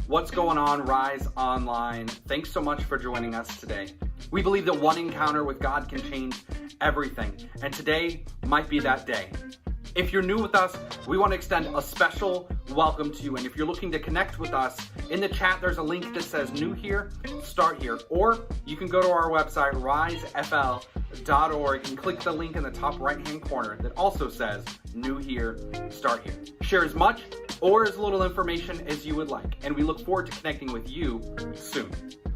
What's going on, Rise Online? Thanks so much for joining us today. We believe that one encounter with God can change everything, and today might be that day. If you're new with us, we want to extend a special welcome to you, and if you're looking to connect with us, in the chat there's a link that says New Here, Start Here, or you can go to our website, risefl.org, and click the link in the top right-hand corner that also says New Here, Start Here. Share as much or as little information as you would like, and we look forward to connecting with you soon.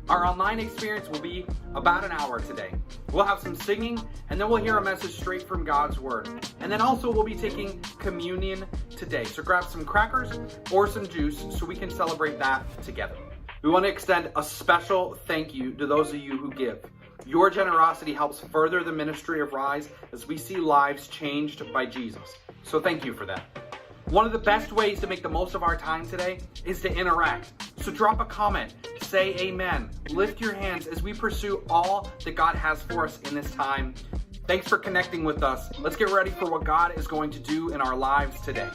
Our online experience will be about an hour today. We'll have some singing, and then we'll hear a message straight from God's Word. And then also we'll be taking communion today. So grab some crackers or some juice so we can celebrate that together. We want to extend a special thank you to those of you who give. Your generosity helps further the ministry of Rise as we see lives changed by Jesus. So thank you for that. One of the best ways to make the most of our time today is to interact. So drop a comment, say amen, lift your hands as we pursue all that God has for us in this time. Thanks for connecting with us. Let's get ready for what God is going to do in our lives today.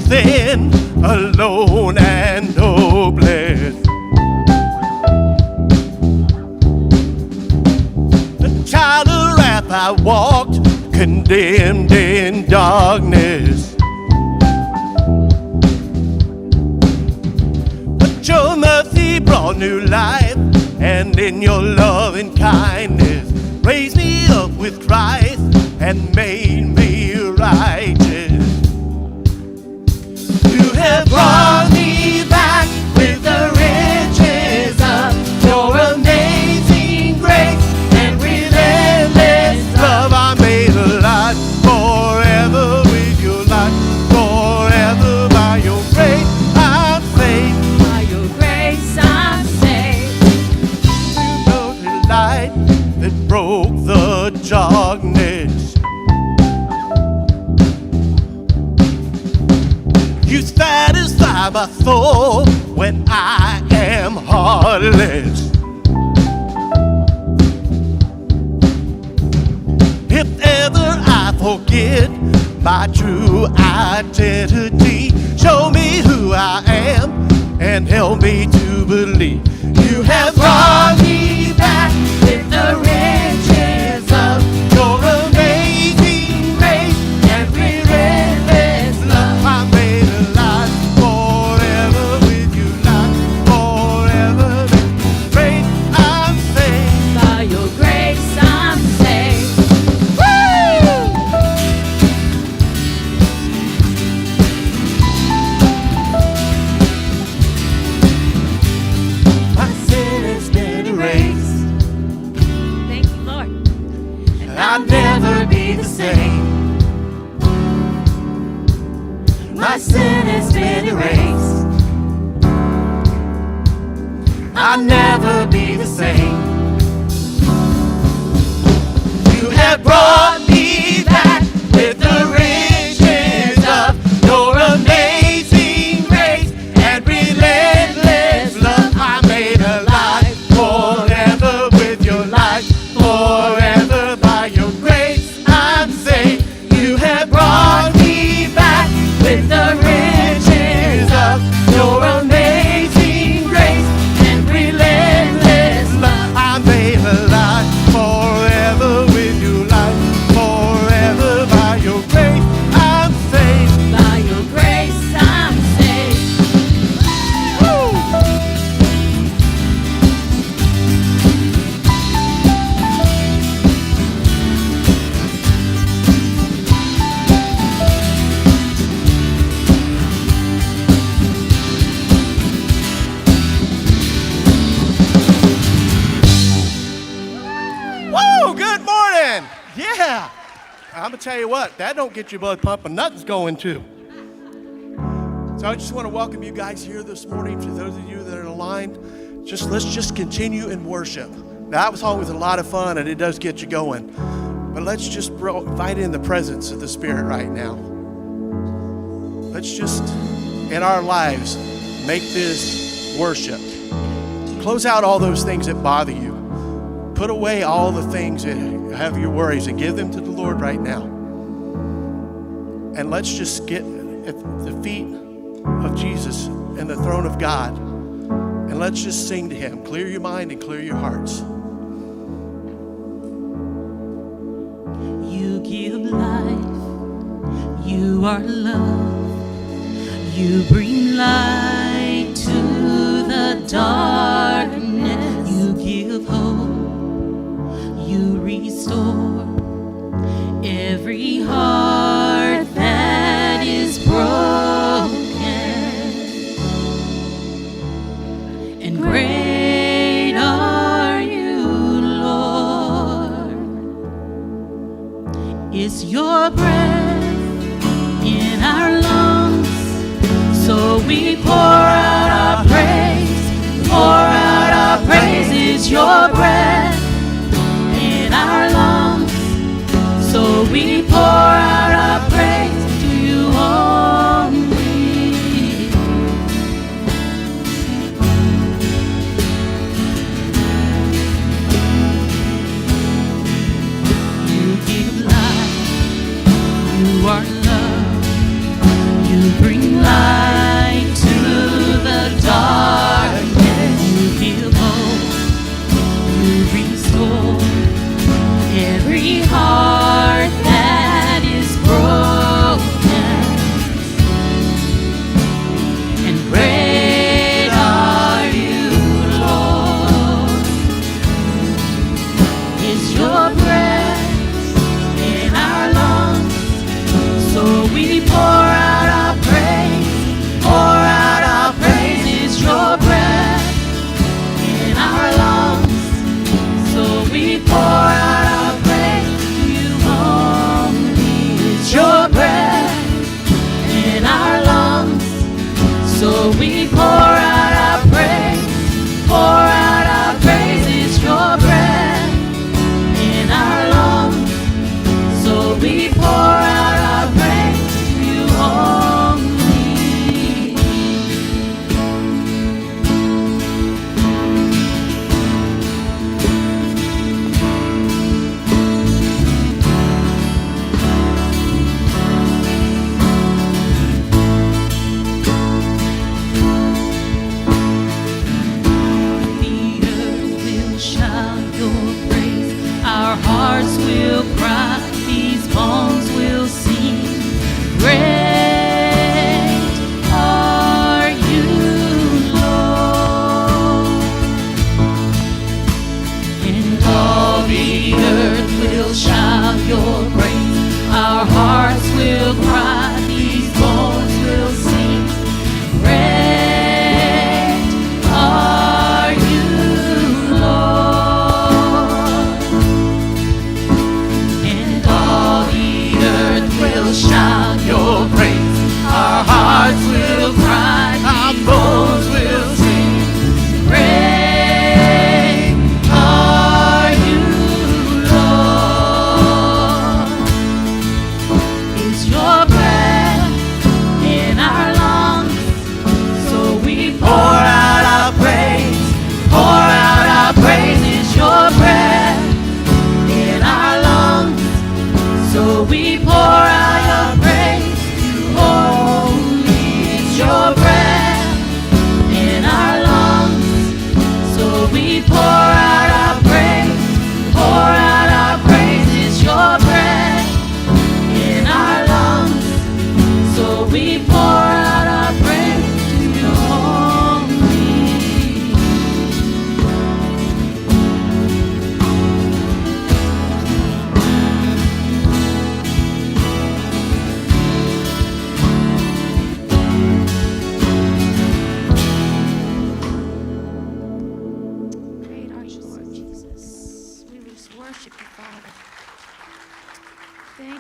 Then alone and hopeless, a child of wrath, I walked condemned in darkness, but your mercy brought new life, and in your love and kindness raised me up with Christ and made me righteous. You have brought me back with the riches of your amazing grace and relentless love. I made alive forever with your light, forever by your grace I'm saved. By your grace I'm saved. You brought the light that broke the darkness. You satisfy my soul when I am heartless. If ever I forget my true identity, show me who I am and help me to believe. You have brought me back with the riches of your amazing grace and relentless love. I made alive forever with you, life forever with grace I'm saved. By your grace I'm saved. My sin has been erased. Thank you, Lord. I'll never be the same. My sin has been erased. I'll never be the same. You have brought me back with the riches of your amazing grace and relentless love. I made alive forever with your light, forever by your grace I'm saved. You have brought me back with the riches of your amazing grace and relentless love. I made alive forever with your light, I'm going to tell you what, that don't get your blood pumping. Nothing's going to. So I just want to welcome you guys here this morning. For those of you that are aligned, let's just continue in worship. Now, that was always a lot of fun, and it does get you going. But let's just invite in the presence of the Spirit right now. Let's just, in our lives, make this worship. Close out all those things that bother you. Put away all the things that have your worries and give them to the Lord right now. And let's just get at the feet of Jesus and the throne of God. And let's just sing to Him. Clear your mind and clear your hearts. You give life. You are love. You bring light to the darkness. You give hope. You restore every heart that is broken. And great are you, Lord. It's your breath in our lungs, so we pour out our praise. Pour out our praise. It's your breath in our lungs, so we pour out our praise to you only. You give life. You are love. You bring light to the darkness. You give hope.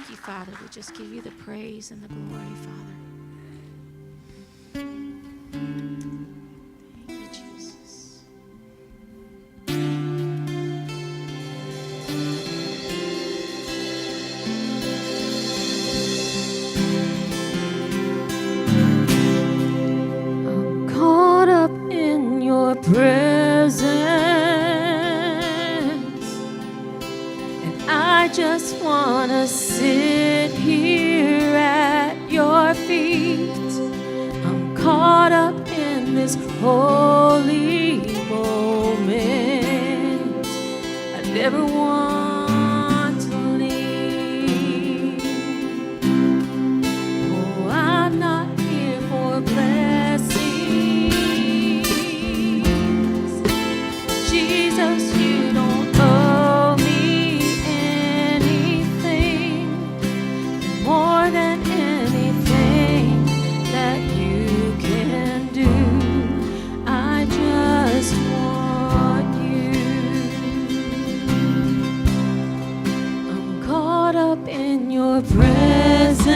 Thank you, Father. We just give you the praise and the glory, Father. Thank you, Jesus. I'm caught up in your presence, and I just want to sit here at your feet. I'm caught up in this holy moment. I never want to leave. Oh, I'm not here for blessings. Jesus, you don't owe me anything more than anything that you can do. I just want you. I'm caught up in your presence,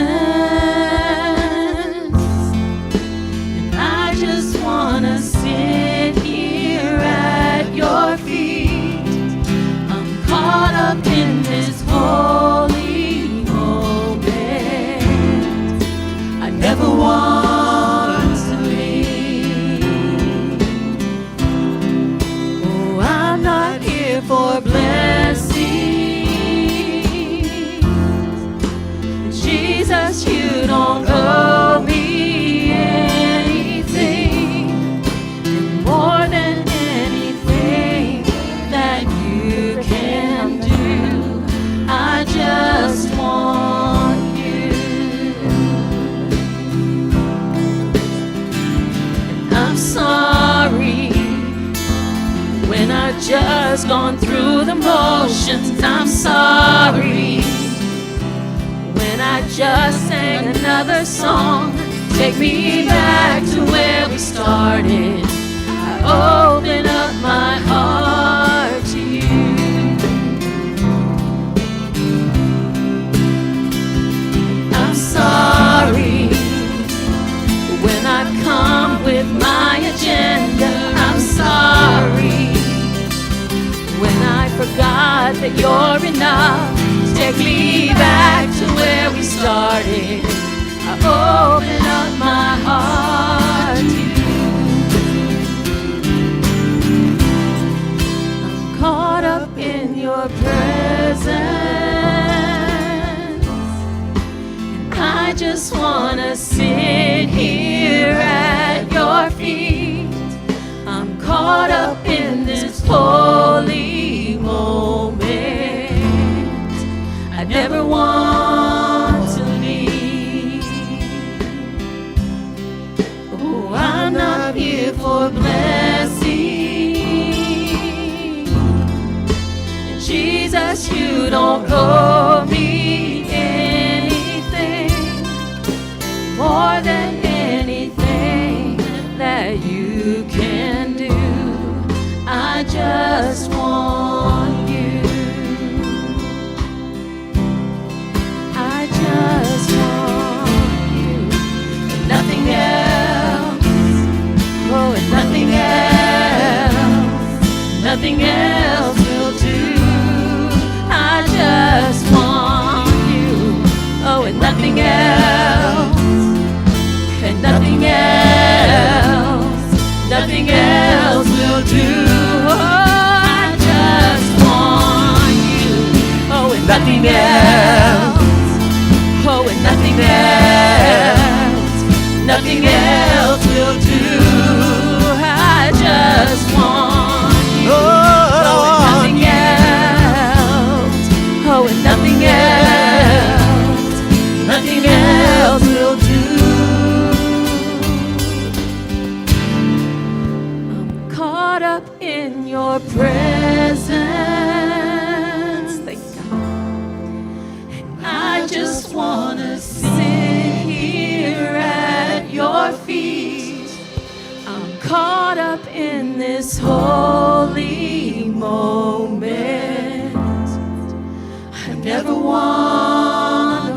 and I just wanna sit here at your feet. I'm caught up in this holy moment. I never want to leave. Oh, I'm not here for blessings. Jesus, you don't owe me anything more than anything that you can do. I just want you. I'm sorry when I've just gone through the motions. I'm sorry when I just sang another song. Take me back to where we started. I open up my heart to you. I'm sorry when I've come with my agenda. I'm sorry when I forgot that you're enough. Take me back to where we started. I open up my heart to you. I'm caught up in your presence, and I just wanna sit here at your feet. I'm caught up in this holy moment. I never want to leave. Oh, I'm not here for blessings. And Jesus, you don't owe me anything more than anything that you can do. I just want you. I just want you. Nothing else. Oh, and nothing else. Nothing else will do. I just want you. Oh, and nothing else. And nothing else. Nothing else will do. Oh, I just want you. Oh, and nothing else. Oh, and nothing else. Nothing else will do. I just want you. Oh, and nothing else. Oh, and nothing else. Nothing else will do. Caught up in your presence. Thank God. And I just wanna sit here at your feet. I'm caught up in this holy moment. I never want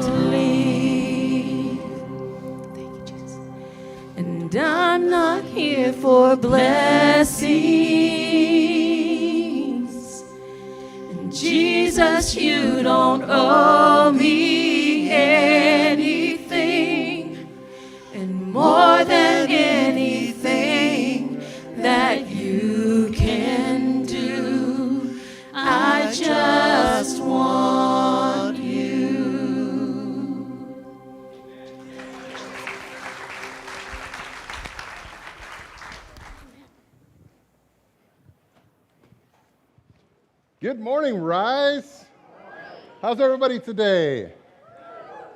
pray for blessings. And Jesus, you don't owe me anything. And more than anything that you can do, I just want you. Good morning, Rise. How's everybody today?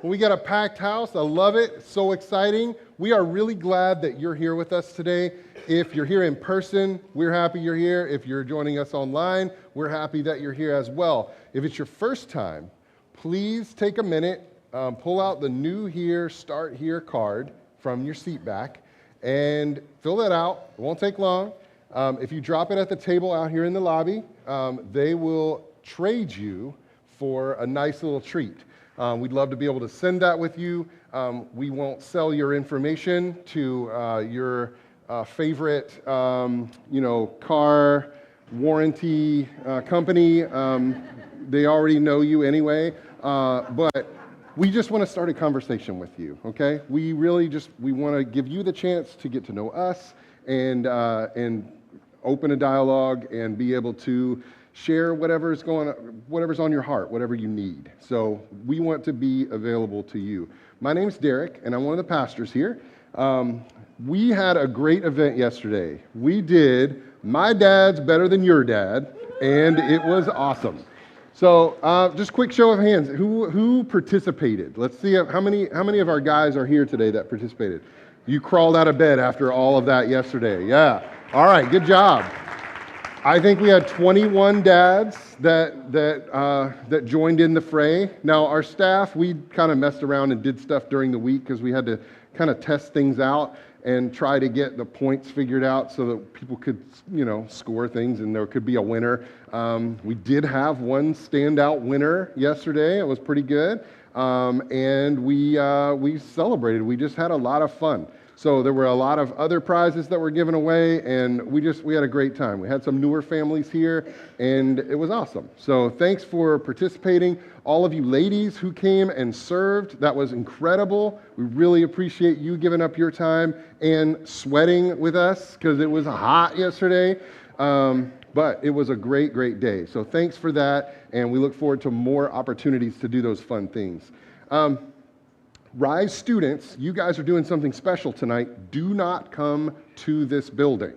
Well, we got a packed house. I love it. It's so exciting. We are really glad that you're here with us today. If you're here in person, we're happy you're here. If you're joining us online, we're happy that you're here as well. If it's your first time, please take a minute, pull out the New Here, Start Here card from your seat back and fill that out. It won't take long. If you drop it at the table out here in the lobby, they will trade you for a nice little treat. We'd love to be able to send that with you. We won't sell your information to your favorite, car warranty company. They already know you anyway, but we just want to start a conversation with you, okay? We want to give you the chance to get to know us and open a dialogue and be able to share whatever's on your heart, whatever you need. So we want to be available to you. My name's Derek, and I'm one of the pastors here. We had a great event yesterday. We did My Dad's Better Than Your Dad, and it was awesome. So just quick show of hands. Who participated? Let's see how many of our guys are here today that participated. You crawled out of bed after all of that yesterday. Yeah. All right, good job. I think we had 21 dads that joined in the fray. Now, our staff, we kind of messed around and did stuff during the week because we had to kind of test things out and try to get the points figured out so that people could, score things and there could be a winner. We did have one standout winner yesterday. It was pretty good. And we celebrated. We just had a lot of fun. So there were a lot of other prizes that were given away, and we had a great time. We had some newer families here, and it was awesome. So thanks for participating. All of you ladies who came and served, that was incredible. We really appreciate you giving up your time and sweating with us because it was hot yesterday. But it was a great, great day. So thanks for that, and we look forward to more opportunities to do those fun things. Rise students, you guys are doing something special tonight. Do not come to this building.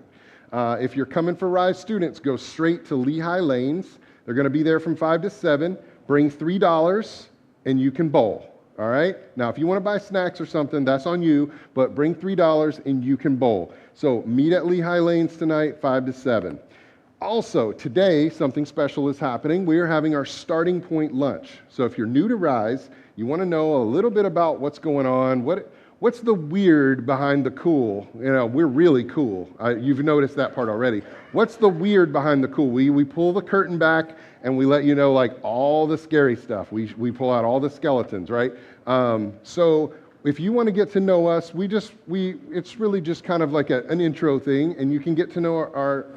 If you're coming for Rise students, go straight to Lehigh Lanes. They're going to be there from 5 to 7. Bring $3 and you can bowl. All right? Now, if you want to buy snacks or something, that's on you, but bring $3 and you can bowl. So meet at Lehigh Lanes tonight, 5 to 7. Also, today, something special is happening. We are having our starting point lunch. So if you're new to Rise, you want to know a little bit about what's going on, what's the weird behind the cool? We're really cool. You've noticed that part already. What's the weird behind the cool? We pull the curtain back and we let you know like all the scary stuff. We pull out all the skeletons, right? So if you want to get to know us, it's really just kind of like an intro thing, and you can get to know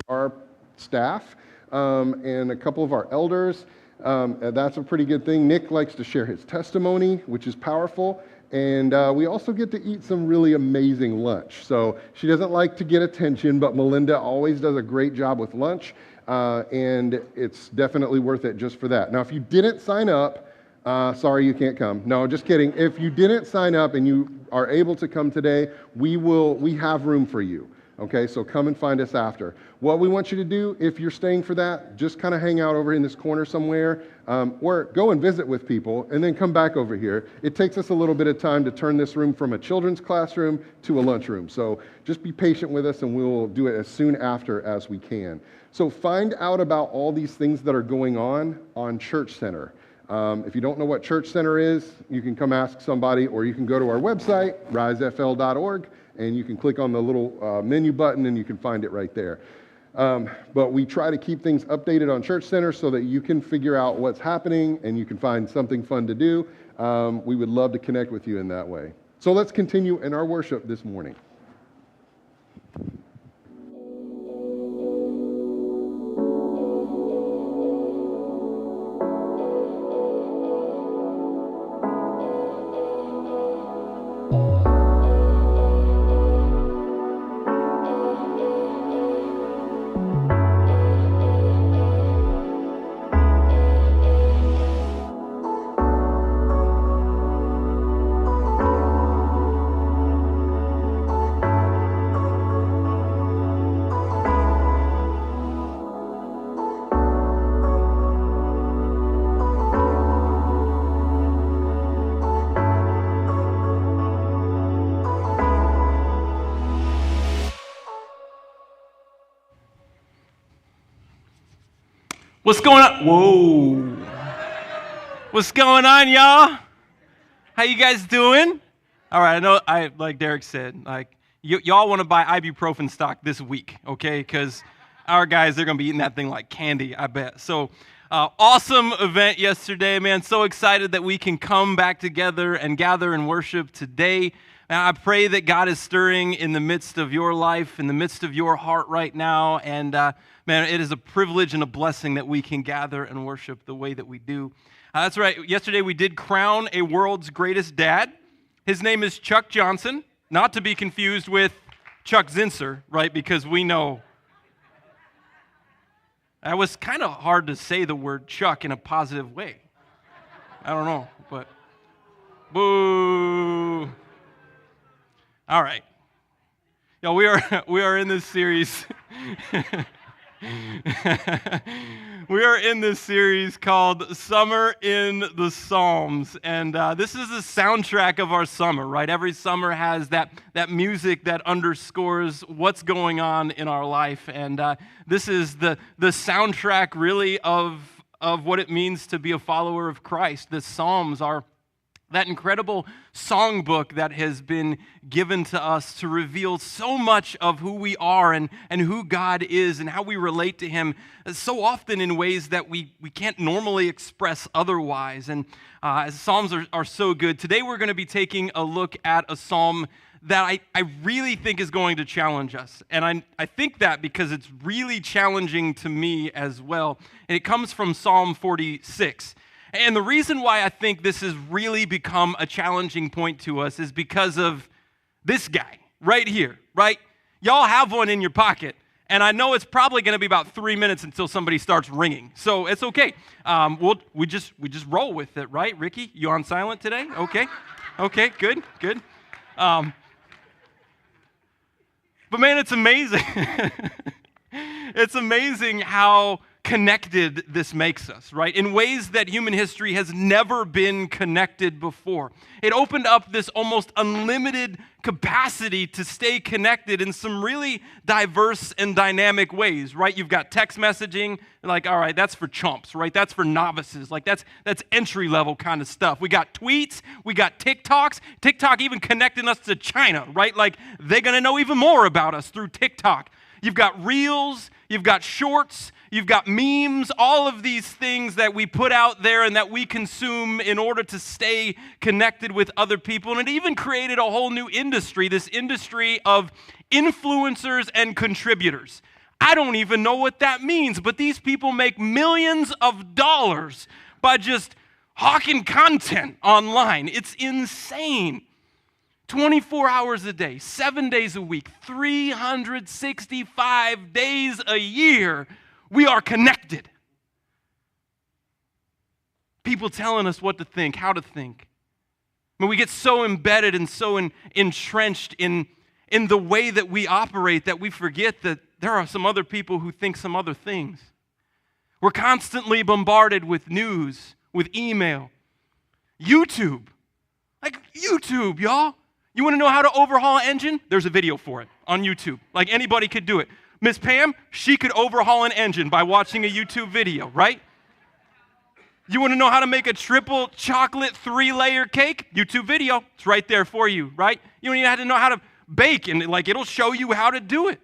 our staff and a couple of our elders. That's a pretty good thing. Nick likes to share his testimony, which is powerful. And we also get to eat some really amazing lunch. So she doesn't like to get attention, but Melinda always does a great job with lunch. And it's definitely worth it just for that. Now, if you didn't sign up, sorry you can't come. No, just kidding. If you didn't sign up and you are able to come today, we have room for you. Okay, so come and find us after. What we want you to do, if you're staying for that, just kind of hang out over in this corner somewhere, or go and visit with people, and then come back over here. It takes us a little bit of time to turn this room from a children's classroom to a lunchroom. So just be patient with us, and we'll do it as soon after as we can. So find out about all these things that are going on Church Center. If you don't know what Church Center is, you can come ask somebody, or you can go to our website, risefl.org, and you can click on the little menu button and you can find it right there. But we try to keep things updated on Church Center so that you can figure out what's happening and you can find something fun to do. We would love to connect with you in that way. So let's continue in our worship this morning. What's going on? Whoa. What's going on, y'all? How you guys doing? All right, I know, like Derek said, y'all want to buy ibuprofen stock this week, okay? Because our guys, they're going to be eating that thing like candy, I bet. So, awesome event yesterday, man. So excited that we can come back together and gather and worship today. And I pray that God is stirring in the midst of your life, in the midst of your heart right now. And man, it is a privilege and a blessing that we can gather and worship the way that we do. That's right. Yesterday we did crown a world's greatest dad. His name is Chuck Johnson, not to be confused with Chuck Zinser, right? Because we know. It was kind of hard to say the word Chuck in a positive way. I don't know, but boo. All right. Yo, we are in this series. We are in this series called Summer in the Psalms, and this is the soundtrack of our summer, right? Every summer has that music that underscores what's going on in our life, and this is the soundtrack really of what it means to be a follower of Christ. The Psalms are that incredible songbook that has been given to us to reveal so much of who we are and who God is and how we relate to Him so often in ways that we can't normally express otherwise. And Psalms are so good. Today we're going to be taking a look at a psalm that I really think is going to challenge us. And I think that because it's really challenging to me as well. And it comes from Psalm 46. And the reason why I think this has really become a challenging point to us is because of this guy right here, right? Y'all have one in your pocket, and I know it's probably going to be about 3 minutes until somebody starts ringing, so it's okay. We just roll with it, right? Ricky, you on silent today? Okay, good. But man, it's amazing. It's amazing how connected this makes us, right? In ways that human history has never been connected before. It opened up this almost unlimited capacity to stay connected in some really diverse and dynamic ways, right? You've got text messaging, like, all right, that's for chumps, right? That's for novices, like that's entry-level kind of stuff. We got tweets, we got TikToks, TikTok even connecting us to China, right? Like, they're gonna know even more about us through TikTok. You've got reels, you've got shorts, you've got memes, all of these things that we put out there and that we consume in order to stay connected with other people. And it even created a whole new industry, this industry of influencers and contributors. I don't even know what that means, but these people make millions of dollars by just hawking content online. It's insane. 24 hours a day, 7 days a week, 365 days a year, we are connected. People telling us what to think, how to think. I mean, we get so embedded and so entrenched in the way that we operate that we forget that there are some other people who think some other things. We're constantly bombarded with news, with email, YouTube. Like YouTube, y'all. You want to know how to overhaul an engine? There's a video for it on YouTube. Like, anybody could do it. Miss Pam, she could overhaul an engine by watching a YouTube video, right? You want to know how to make a triple chocolate 3-layer cake? YouTube video. It's right there for you, right? You don't even have to know how to bake, and it'll show you how to do it.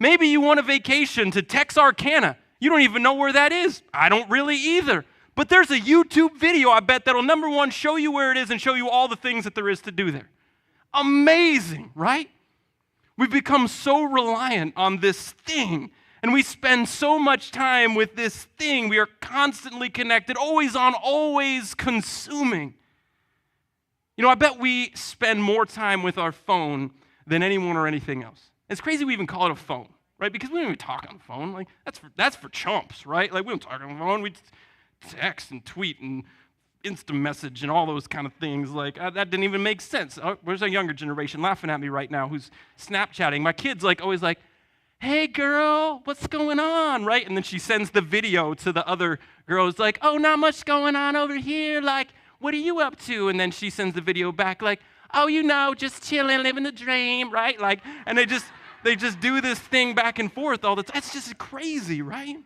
Maybe you want a vacation to Texarkana. You don't even know where that is. I don't really either. But there's a YouTube video, I bet, that'll, number one, show you where it is and show you all the things that there is to do there. Amazing, right? We've become so reliant on this thing, and we spend so much time with this thing. We are constantly connected, always on, always consuming. You know, I bet we spend more time with our phone than anyone or anything else. It's crazy we even call it a phone, right? Because we don't even talk on the phone. Like, that's for chumps, right? Like, we don't talk on the phone. We text and tweet and instant message and all those kind of things. Like, that didn't even make sense. Where's our younger generation laughing at me right now who's Snapchatting? My kid's always like, hey girl, what's going on, right? And then she sends the video to the other girls like, oh, not much going on over here. Like, what are you up to? And then she sends the video back like, oh, you know, just chilling, living the dream, right? Like, and they just do this thing back and forth all the time. It's just crazy, right?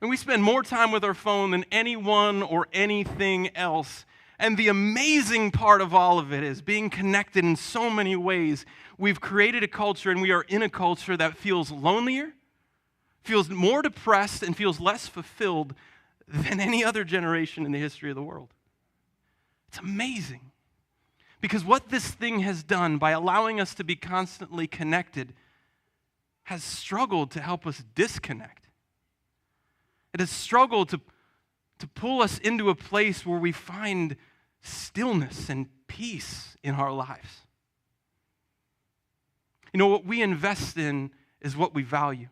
And we spend more time with our phone than anyone or anything else. And the amazing part of all of it is being connected in so many ways. We've created a culture, and we are in a culture that feels lonelier, feels more depressed, and feels less fulfilled than any other generation in the history of the world. It's amazing. Because what this thing has done by allowing us to be constantly connected has struggled to help us disconnect. It has struggled to pull us into a place where we find stillness and peace in our lives. You know, what we invest in is what we value.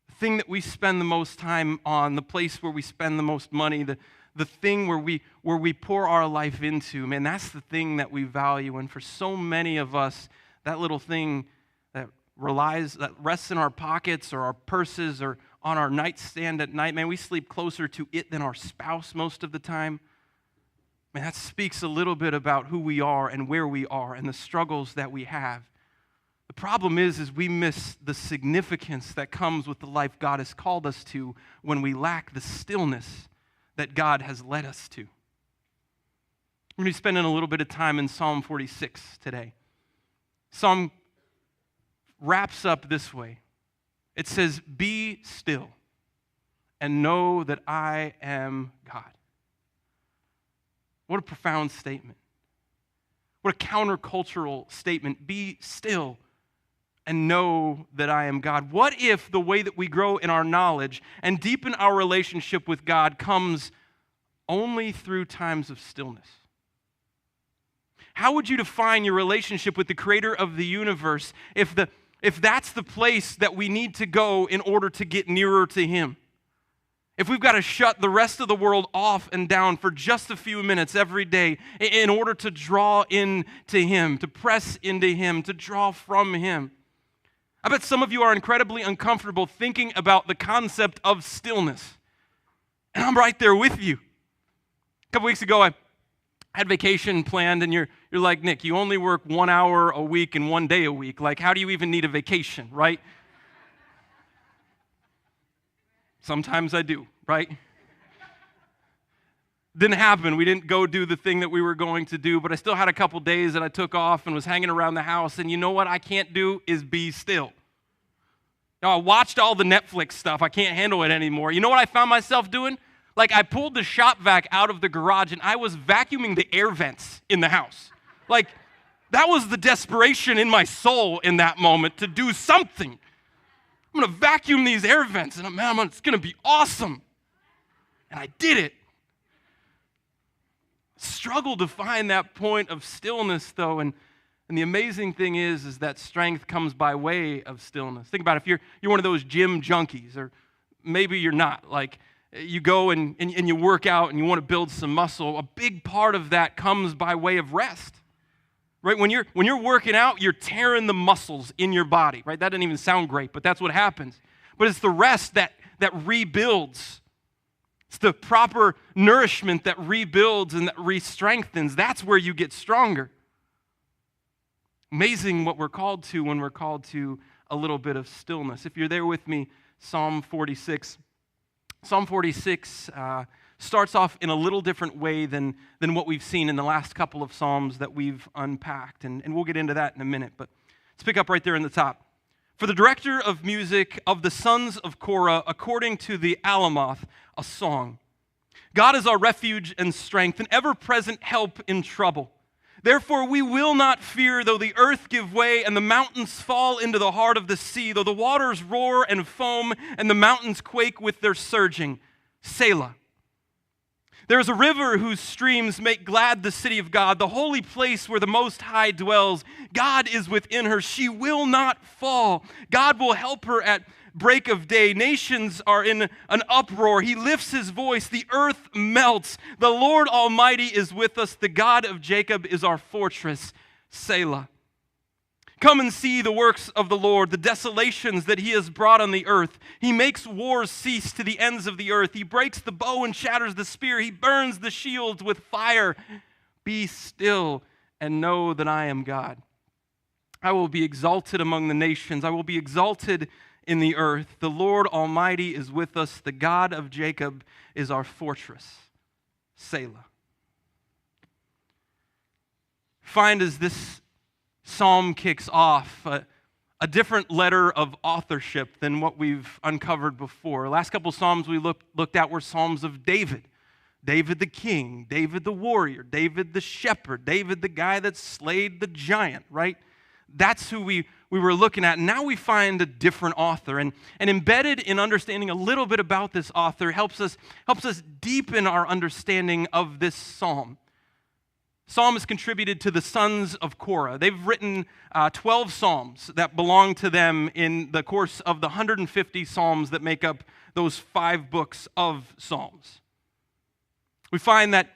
The thing that we spend the most time on, the place where we spend the most money, the thing where we pour our life into, man, that's the thing that we value. And for so many of us, that little thing that rests in our pockets or our purses or on our nightstand at night, man, we sleep closer to it than our spouse most of the time. Man, that speaks a little bit about who we are and where we are and the struggles that we have. The problem is we miss the significance that comes with the life God has called us to when we lack the stillness that God has led us to. We're going to be spending a little bit of time in Psalm 46 today. Psalm wraps up this way. It says, "Be still and know that I am God." What a profound statement. What a countercultural statement. Be still and know that I am God. What if the way that we grow in our knowledge and deepen our relationship with God comes only through times of stillness? How would you define your relationship with the creator of the universe if that's the place that we need to go in order to get nearer to him? If we've got to shut the rest of the world off and down for just a few minutes every day in order to draw into him, to press into him, to draw from him. I bet some of you are incredibly uncomfortable thinking about the concept of stillness. And I'm right there with you. A couple weeks ago, I had vacation planned, and you're like, Nick, you only work 1 hour a week and 1 day a week. Like, how do you even need a vacation, right? Sometimes I do, right? Didn't happen. We didn't go do the thing that we were going to do, but I still had a couple days that I took off and was hanging around the house, and you know what I can't do is be still. Now, I watched all the Netflix stuff. I can't handle it anymore. You know what I found myself doing? Like, I pulled the shop vac out of the garage, and I was vacuuming the air vents in the house. Like, that was the desperation in my soul in that moment to do something. I'm going to vacuum these air vents, and man, it's going to be awesome. And I did it. Struggled to find that point of stillness, though, and the amazing thing is that strength comes by way of stillness. Think about it. If you're one of those gym junkies, or maybe you're not, like you go and you work out and you want to build some muscle, a big part of that comes by way of rest. Right? When you're working out, you're tearing the muscles in your body, right? That doesn't even sound great, but that's what happens. But it's the rest that rebuilds. It's the proper nourishment that rebuilds and that re-strengthens. That's where you get stronger. Amazing what we're called to when we're called to a little bit of stillness. If you're there with me, Psalm 46. Psalm 46 starts off in a little different way than what we've seen in the last couple of Psalms that we've unpacked. And we'll get into that in a minute. But let's pick up right there in the top. For the director of music of the sons of Korah, according to the Alamoth, a song. God is our refuge and strength, an ever-present help in trouble. Therefore we will not fear, though the earth give way and the mountains fall into the heart of the sea, though the waters roar and foam and the mountains quake with their surging. Selah. There is a river whose streams make glad the city of God, the holy place where the Most High dwells. God is within her. She will not fall. God will help her at break of day. Nations are in an uproar. He lifts his voice. The earth melts. The Lord Almighty is with us. The God of Jacob is our fortress. Selah. Come and see the works of the Lord, the desolations that he has brought on the earth. He makes wars cease to the ends of the earth. He breaks the bow and shatters the spear. He burns the shields with fire. Be still and know that I am God. I will be exalted among the nations. I will be exalted in the earth. The Lord Almighty is with us. The God of Jacob is our fortress. Selah. Find as this psalm kicks off a different letter of authorship than what we've uncovered before. The last couple psalms we looked at were psalms of David. David the king, David the warrior, David the shepherd, David the guy that slayed the giant, right? That's who we were looking at. Now we find a different author. And embedded in understanding a little bit about this author helps us deepen our understanding of this psalm. Psalm has contributed to the sons of Korah. They've written 12 psalms that belong to them in the course of the 150 psalms that make up those 5 books of Psalms. We find that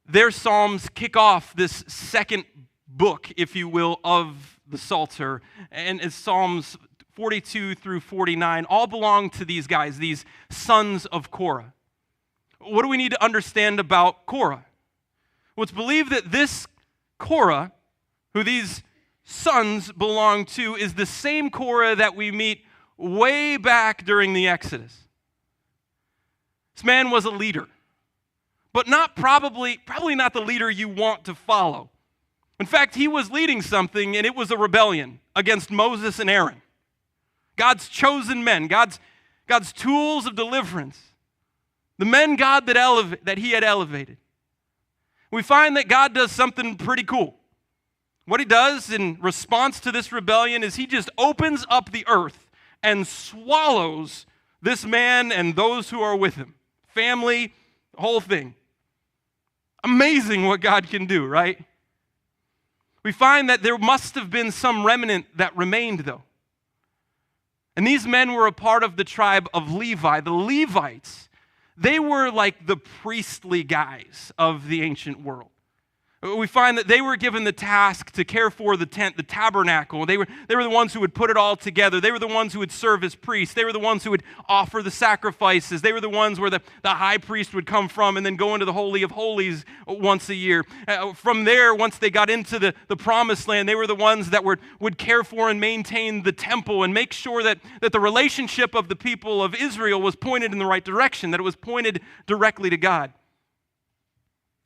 their psalms kick off this second book, if you will, of the Psalter, and it's Psalms 42 through 49 all belong to these guys, these sons of Korah. What do we need to understand about Korah? Well, it's believed that this Korah, who these sons belong to, is the same Korah that we meet way back during the Exodus. This man was a leader, but probably not the leader you want to follow. In fact, he was leading something, and it was a rebellion against Moses and Aaron. God's chosen men, God's tools of deliverance, the men God that he had elevated. We find that God does something pretty cool. What he does in response to this rebellion is he just opens up the earth and swallows this man and those who are with him. Family, the whole thing. Amazing what God can do, right? We find that there must have been some remnant that remained, though. And these men were a part of the tribe of Levi. The Levites, they were like the priestly guys of the ancient world. We find that they were given the task to care for the tent, the tabernacle. They were the ones who would put it all together. They were the ones who would serve as priests. They were the ones who would offer the sacrifices. They were the ones where the high priest would come from and then go into the Holy of Holies once a year. From there, once they got into the promised land, they were the ones that would care for and maintain the temple and make sure that the relationship of the people of Israel was pointed in the right direction, that it was pointed directly to God.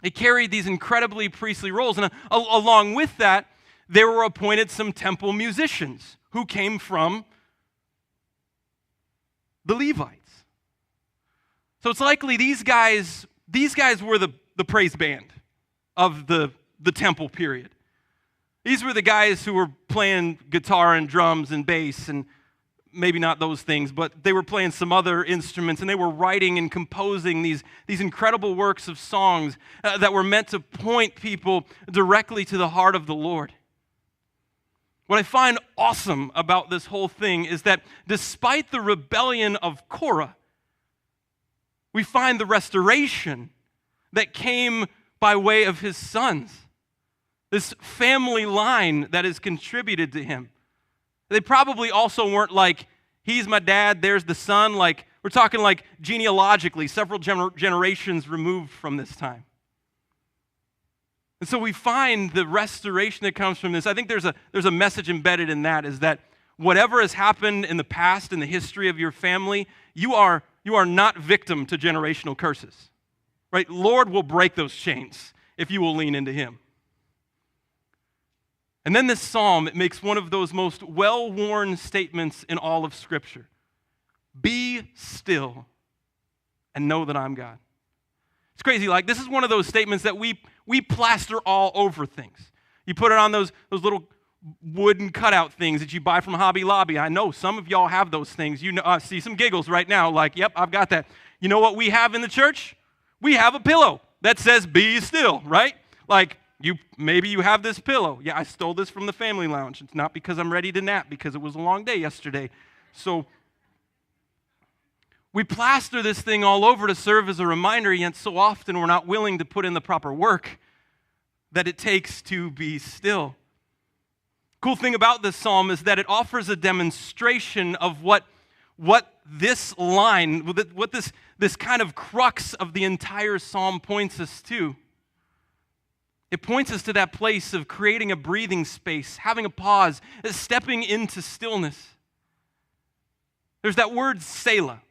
They carried these incredibly priestly roles. And along with that, there were appointed some temple musicians who came from the Levites. So it's likely these guys were the praise band of the temple period. These were the guys who were playing guitar and drums and bass and maybe not those things, but they were playing some other instruments, and they were writing and composing these incredible works of songs that were meant to point people directly to the heart of the Lord. What I find awesome about this whole thing is that despite the rebellion of Korah, we find the restoration that came by way of his sons. This family line that is contributed to him. They probably also weren't like, he's my dad, there's the son. Like, we're talking like genealogically, several generations removed from this time. And so we find the restoration that comes from this. I think there's a message embedded in that, is that whatever has happened in the past, in the history of your family, you are not victim to generational curses. Right? Lord will break those chains if you will lean into him. And then this psalm, it makes one of those most well-worn statements in all of Scripture. Be still and know that I'm God. It's crazy. Like, this is one of those statements that we plaster all over things. You put it on those little wooden cutout things that you buy from Hobby Lobby. I know some of y'all have those things. You know, I see some giggles right now. Like, yep, I've got that. You know what we have in the church? We have a pillow that says "Be still," right? Like, maybe you have this pillow. Yeah, I stole this from the family lounge. It's not because I'm ready to nap, because it was a long day yesterday. So we plaster this thing all over to serve as a reminder, yet so often we're not willing to put in the proper work that it takes to be still. Cool thing about this psalm is that it offers a demonstration of what this line, what this kind of crux of the entire psalm points us to. It points us to that place of creating a breathing space, having a pause, stepping into stillness. There's that word Selah.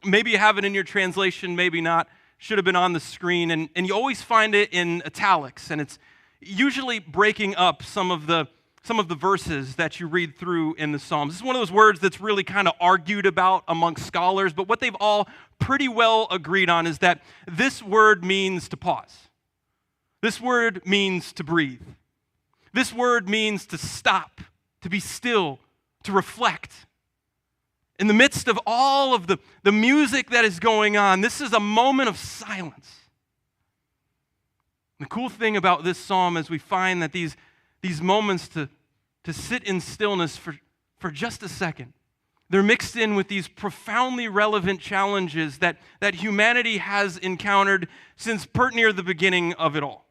Maybe you have it in your translation, maybe not. Should have been on the screen. And you always find it in italics. And it's usually breaking up some of the verses that you read through in the Psalms. This is one of those words that's really kind of argued about amongst scholars. But what they've all pretty well agreed on is that this word means to pause. This word means to breathe. This word means to stop, to be still, to reflect. In the midst of all of the music that is going on, this is a moment of silence. The cool thing about this psalm is we find that these moments to sit in stillness for just a second, they're mixed in with these profoundly relevant challenges that humanity has encountered since pert near the beginning of it all.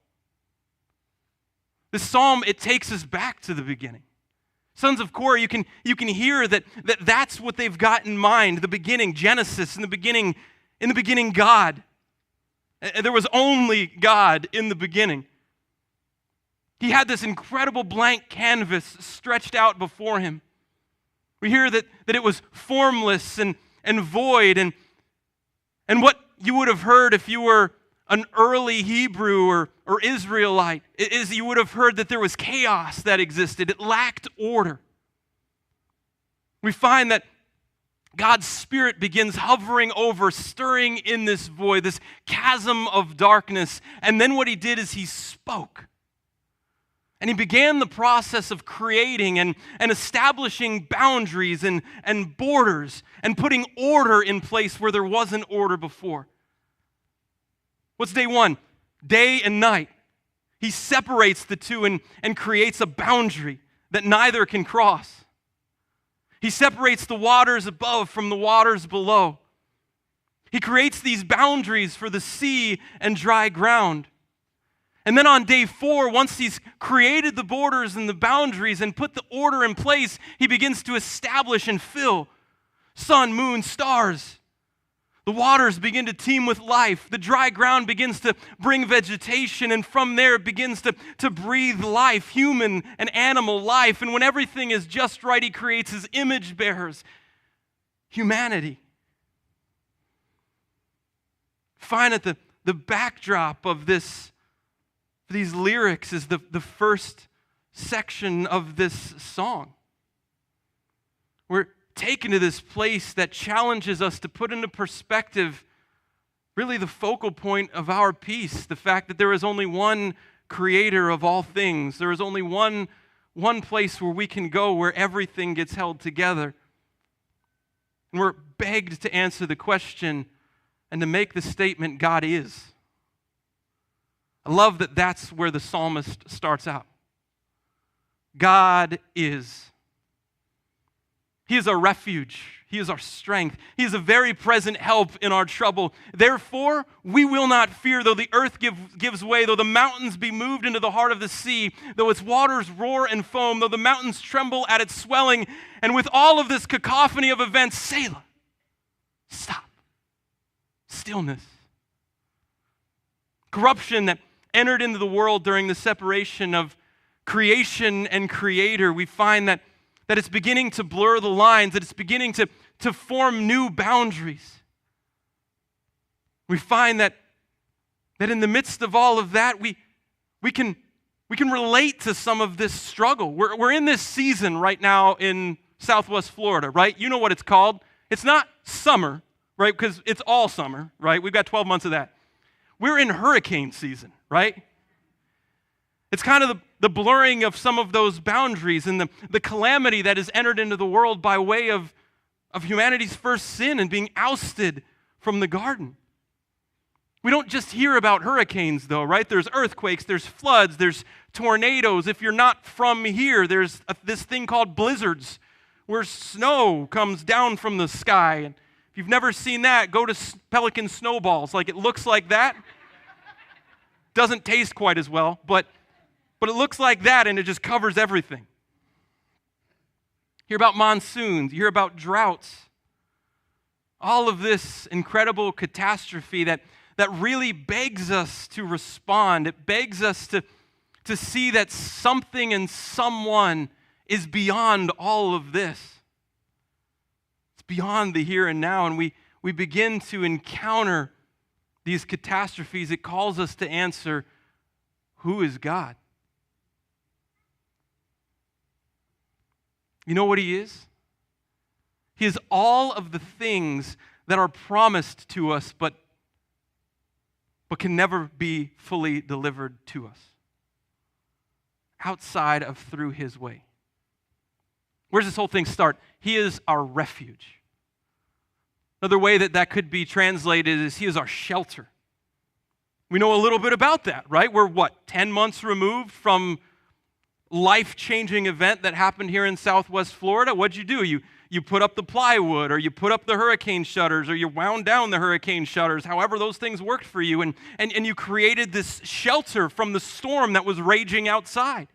This psalm, it takes us back to the beginning. Sons of Korah, you can hear that's what they've got in mind, the beginning, Genesis, in the beginning God. There was only God in the beginning. He had this incredible blank canvas stretched out before him. We hear that it was formless and void, and what you would have heard if you were an early Hebrew or Israelite is you would have heard that there was chaos that existed. It lacked order. We find that God's Spirit begins hovering over, stirring in this void, this chasm of darkness. And then what he did is he spoke. And he began the process of creating and establishing boundaries and borders and putting order in place where there wasn't order before. What's day one? Day and night. He separates the two and creates a boundary that neither can cross. He separates the waters above from the waters below. He creates these boundaries for the sea and dry ground. And then on day 4, once he's created the borders and the boundaries and put the order in place, he begins to establish and fill sun, moon, stars. The waters begin to teem with life. The dry ground begins to bring vegetation, and from there it begins to breathe life, human and animal life. And when everything is just right, he creates his image bearers, humanity. Find at the backdrop of these lyrics is the first section of this song. We're taken to this place that challenges us to put into perspective really the focal point of our peace, the fact that there is only one creator of all things. There is only one place where we can go where everything gets held together. And we're begged to answer the question and to make the statement, God is. I love that that's where the psalmist starts out. God is. He is our refuge. He is our strength. He is a very present help in our trouble. Therefore, we will not fear, though the earth gives way, though the mountains be moved into the heart of the sea, though its waters roar and foam, though the mountains tremble at its swelling. And with all of this cacophony of events, Selah, stop. Stillness. Corruption that entered into the world during the separation of creation and creator, we find that it's beginning to blur the lines, that it's beginning to form new boundaries. We find that in the midst of all of that, we can relate to some of this struggle. We're in this season right now in Southwest Florida, right? You know what it's called. It's not summer, right? Because it's all summer, right? We've got 12 months of that. We're in hurricane season, right? It's kind of the blurring of some of those boundaries and the calamity that has entered into the world by way of humanity's first sin and being ousted from the garden. We don't just hear about hurricanes, though, right? There's earthquakes, there's floods, there's tornadoes. If you're not from here, there's this thing called blizzards where snow comes down from the sky. And if you've never seen that, go to Pelican Snowballs. Like, it looks like that. Doesn't taste quite as well, but it looks like that, and it just covers everything. You hear about monsoons. You hear about droughts. All of this incredible catastrophe that that really begs us to respond. It begs us to see that something and someone is beyond all of this. It's beyond the here and now, and we begin to encounter these catastrophes. It calls us to answer, who is God? You know what he is? He is all of the things that are promised to us, but can never be fully delivered to us outside of through his way. Where does this whole thing start? He is our refuge. Another way that could be translated is he is our shelter. We know a little bit about that, right? We're 10 months removed from life-changing event that happened here in Southwest Florida. What'd you do? You put up the plywood, or you put up the hurricane shutters, or you wound down the hurricane shutters, however those things worked for you, and you created this shelter from the storm that was raging outside.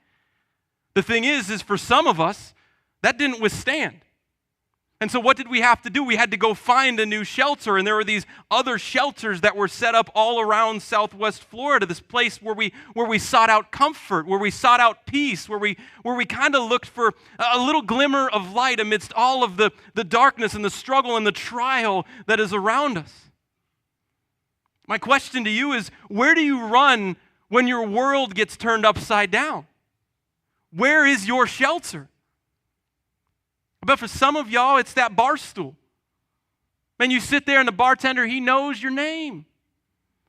The thing is for some of us, that didn't withstand. And so what did we have to do? We had to go find a new shelter, and there were these other shelters that were set up all around Southwest Florida, this place where we sought out comfort, where we sought out peace, where we kind of looked for a little glimmer of light amidst all of the darkness and the struggle and the trial that is around us. My question to you is, where do you run when your world gets turned upside down? Where is your shelter? But for some of y'all, it's that bar stool. Man, you sit there and the bartender, he knows your name.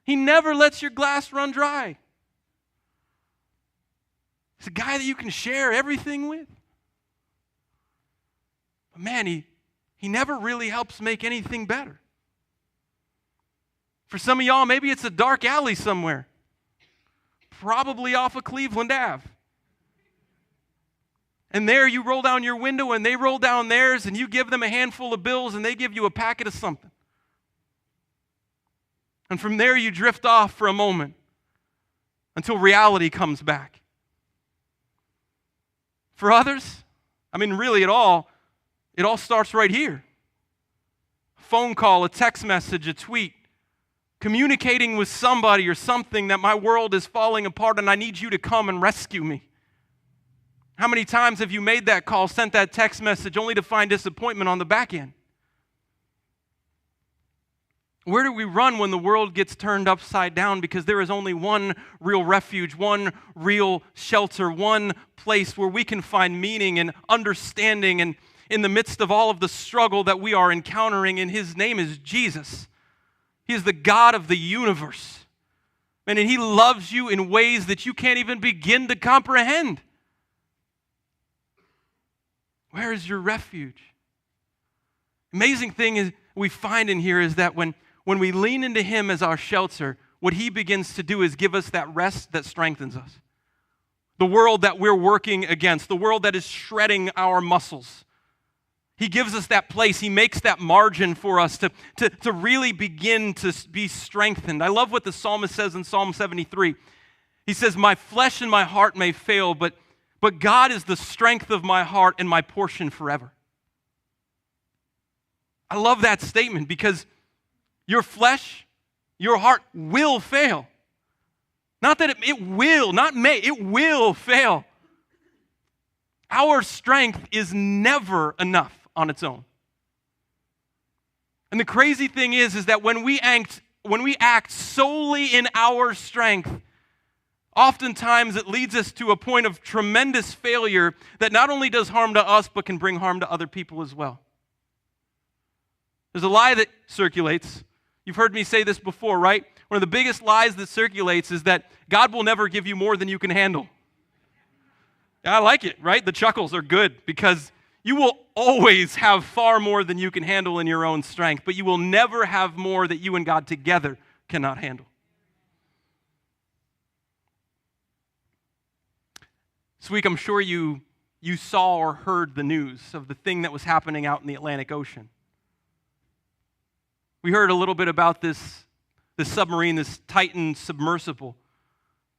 He never lets your glass run dry. He's a guy that you can share everything with. But man, he never really helps make anything better. For some of y'all, maybe it's a dark alley somewhere. Probably off of Cleveland Ave. And there you roll down your window and they roll down theirs, and you give them a handful of bills and they give you a packet of something. And from there you drift off for a moment until reality comes back. For others, really it all starts right here. A phone call, a text message, a tweet, communicating with somebody or something that my world is falling apart and I need you to come and rescue me. How many times have you made that call, sent that text message, only to find disappointment on the back end? Where do we run when the world gets turned upside down? Because there is only one real refuge, one real shelter, one place where we can find meaning and understanding, and in the midst of all of the struggle that we are encountering, and his name is Jesus. He is the God of the universe. And he loves you in ways that you can't even begin to comprehend. Where is your refuge? Amazing thing is we find in here is that when we lean into him as our shelter, what he begins to do is give us that rest that strengthens us. The world that we're working against, the world that is shredding our muscles. He gives us that place. He makes that margin for us to really begin to be strengthened. I love what the psalmist says in Psalm 73. He says, my flesh and my heart may fail, but God is the strength of my heart and my portion forever. I love that statement because your flesh, your heart will fail. Not that it will, not may, it will fail. Our strength is never enough on its own. And the crazy thing is that when we act solely in our strength, oftentimes it leads us to a point of tremendous failure that not only does harm to us, but can bring harm to other people as well. There's a lie that circulates. You've heard me say this before, right? One of the biggest lies that circulates is that God will never give you more than you can handle. I like it, right? The chuckles are good because you will always have far more than you can handle in your own strength, but you will never have more that you and God together cannot handle. This week, I'm sure you saw or heard the news of the thing that was happening out in the Atlantic Ocean. We heard a little bit about this submarine, this Titan submersible,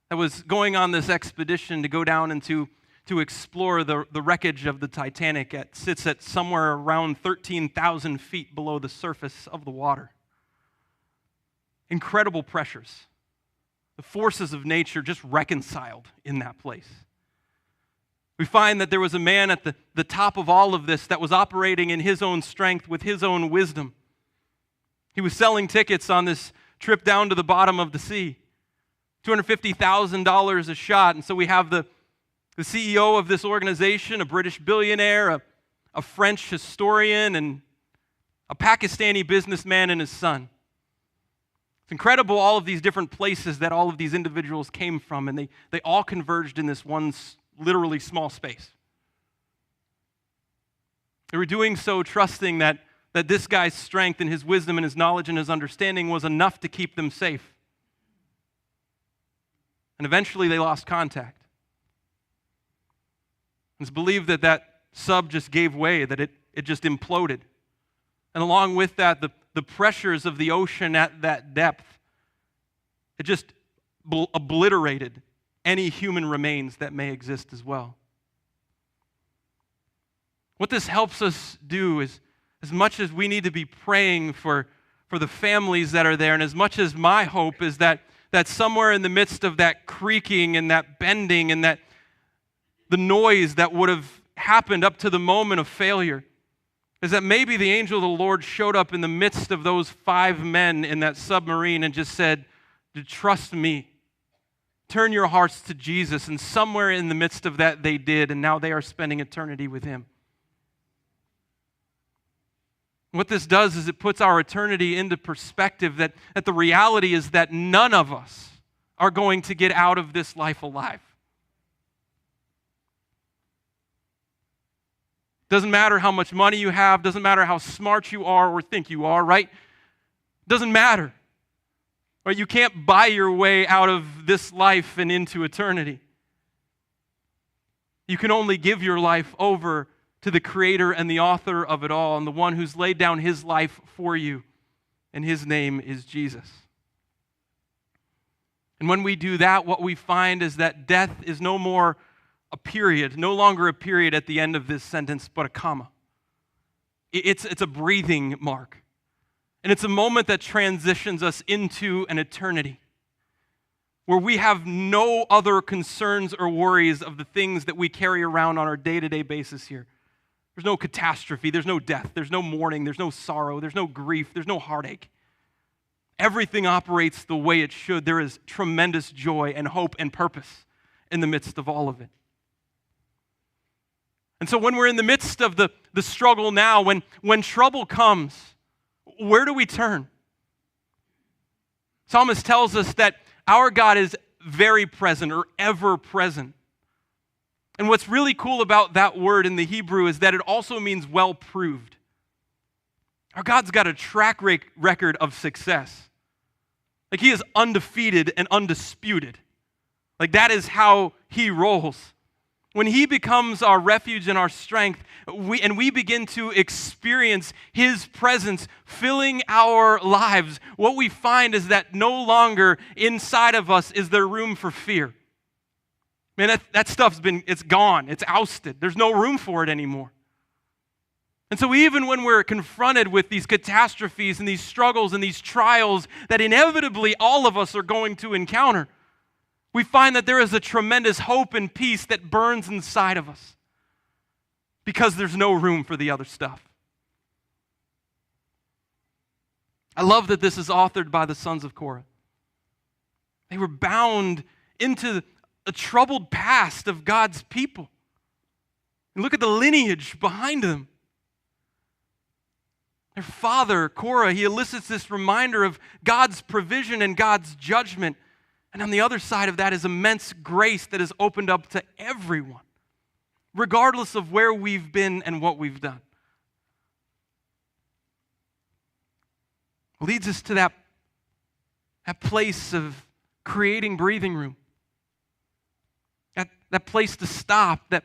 that was going on this expedition to go down and to explore the wreckage of the Titanic. It sits at somewhere around 13,000 feet below the surface of the water. incredible pressures. The forces of nature just reconciled in that place. We find that there was a man at the top of all of this that was operating in his own strength with his own wisdom. He was selling tickets on this trip down to the bottom of the sea. $250,000 a shot. And so we have the CEO of this organization, a British billionaire, a French historian, and a Pakistani businessman and his son. It's incredible all of these different places that all of these individuals came from, and they all converged in this one literally small space. They were doing so trusting that this guy's strength and his wisdom and his knowledge and his understanding was enough to keep them safe. And eventually they lost contact. It's believed that sub just gave way, that it just imploded. And along with that, the pressures of the ocean at that depth, it just obliterated any human remains that may exist as well. What this helps us do is, as much as we need to be praying for the families that are there, and as much as my hope is that somewhere in the midst of that creaking and that bending and that the noise that would have happened up to the moment of failure, is that maybe the angel of the Lord showed up in the midst of those 5 men in that submarine and just said, trust me. Turn your hearts to Jesus. And somewhere in the midst of that they did, and now they are spending eternity with him. What this does is it puts our eternity into perspective, that the reality is that none of us are going to get out of this life alive. Doesn't matter how much money you have, doesn't matter how smart you are or think you are, right? Doesn't matter. Right? You can't buy your way out of this life and into eternity. You can only give your life over to the creator and the author of it all, and the one who's laid down his life for you, and his name is Jesus. And when we do that, what we find is that death is no more a period, no longer a period at the end of this sentence, but a comma. It's a breathing mark. And it's a moment that transitions us into an eternity where we have no other concerns or worries of the things that we carry around on our day-to-day basis here. There's no catastrophe, there's no death, there's no mourning, there's no sorrow, there's no grief, there's no heartache. Everything operates the way it should. There is tremendous joy and hope and purpose in the midst of all of it. And so when we're in the midst of the struggle now, when trouble comes, where do we turn? Psalmist tells us that our God is very present or ever present. And what's really cool about that word in the Hebrew is that it also means well proved. Our God's got a track record of success. Like he is undefeated and undisputed. Like that is how he rolls. When he becomes our refuge and our strength, we begin to experience his presence filling our lives, what we find is that no longer inside of us is there room for fear. Man, that stuff's it's gone. It's ousted. There's no room for it anymore. And so even when we're confronted with these catastrophes and these struggles and these trials that inevitably all of us are going to encounter, we find that there is a tremendous hope and peace that burns inside of us because there's no room for the other stuff. I love that this is authored by the sons of Korah. They were bound into a troubled past of God's people. And look at the lineage behind them. Their father, Korah, he elicits this reminder of God's provision and God's judgment. And on the other side of that is immense grace that is opened up to everyone, regardless of where we've been and what we've done. It leads us to that place of creating breathing room, that place to stop, that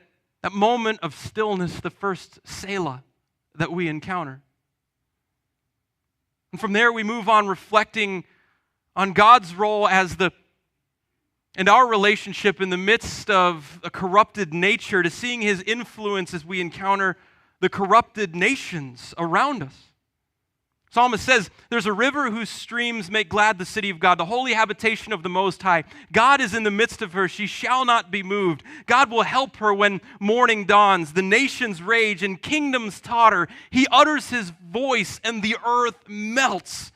moment of stillness, the first Selah that we encounter. And from there we move on reflecting on God's role and our relationship in the midst of a corrupted nature, to seeing his influence as we encounter the corrupted nations around us. Psalmist says, there's a river whose streams make glad the city of God, the holy habitation of the Most High. God is in the midst of her. She shall not be moved. God will help her when morning dawns. The nations rage and kingdoms totter. He utters his voice and the earth melts.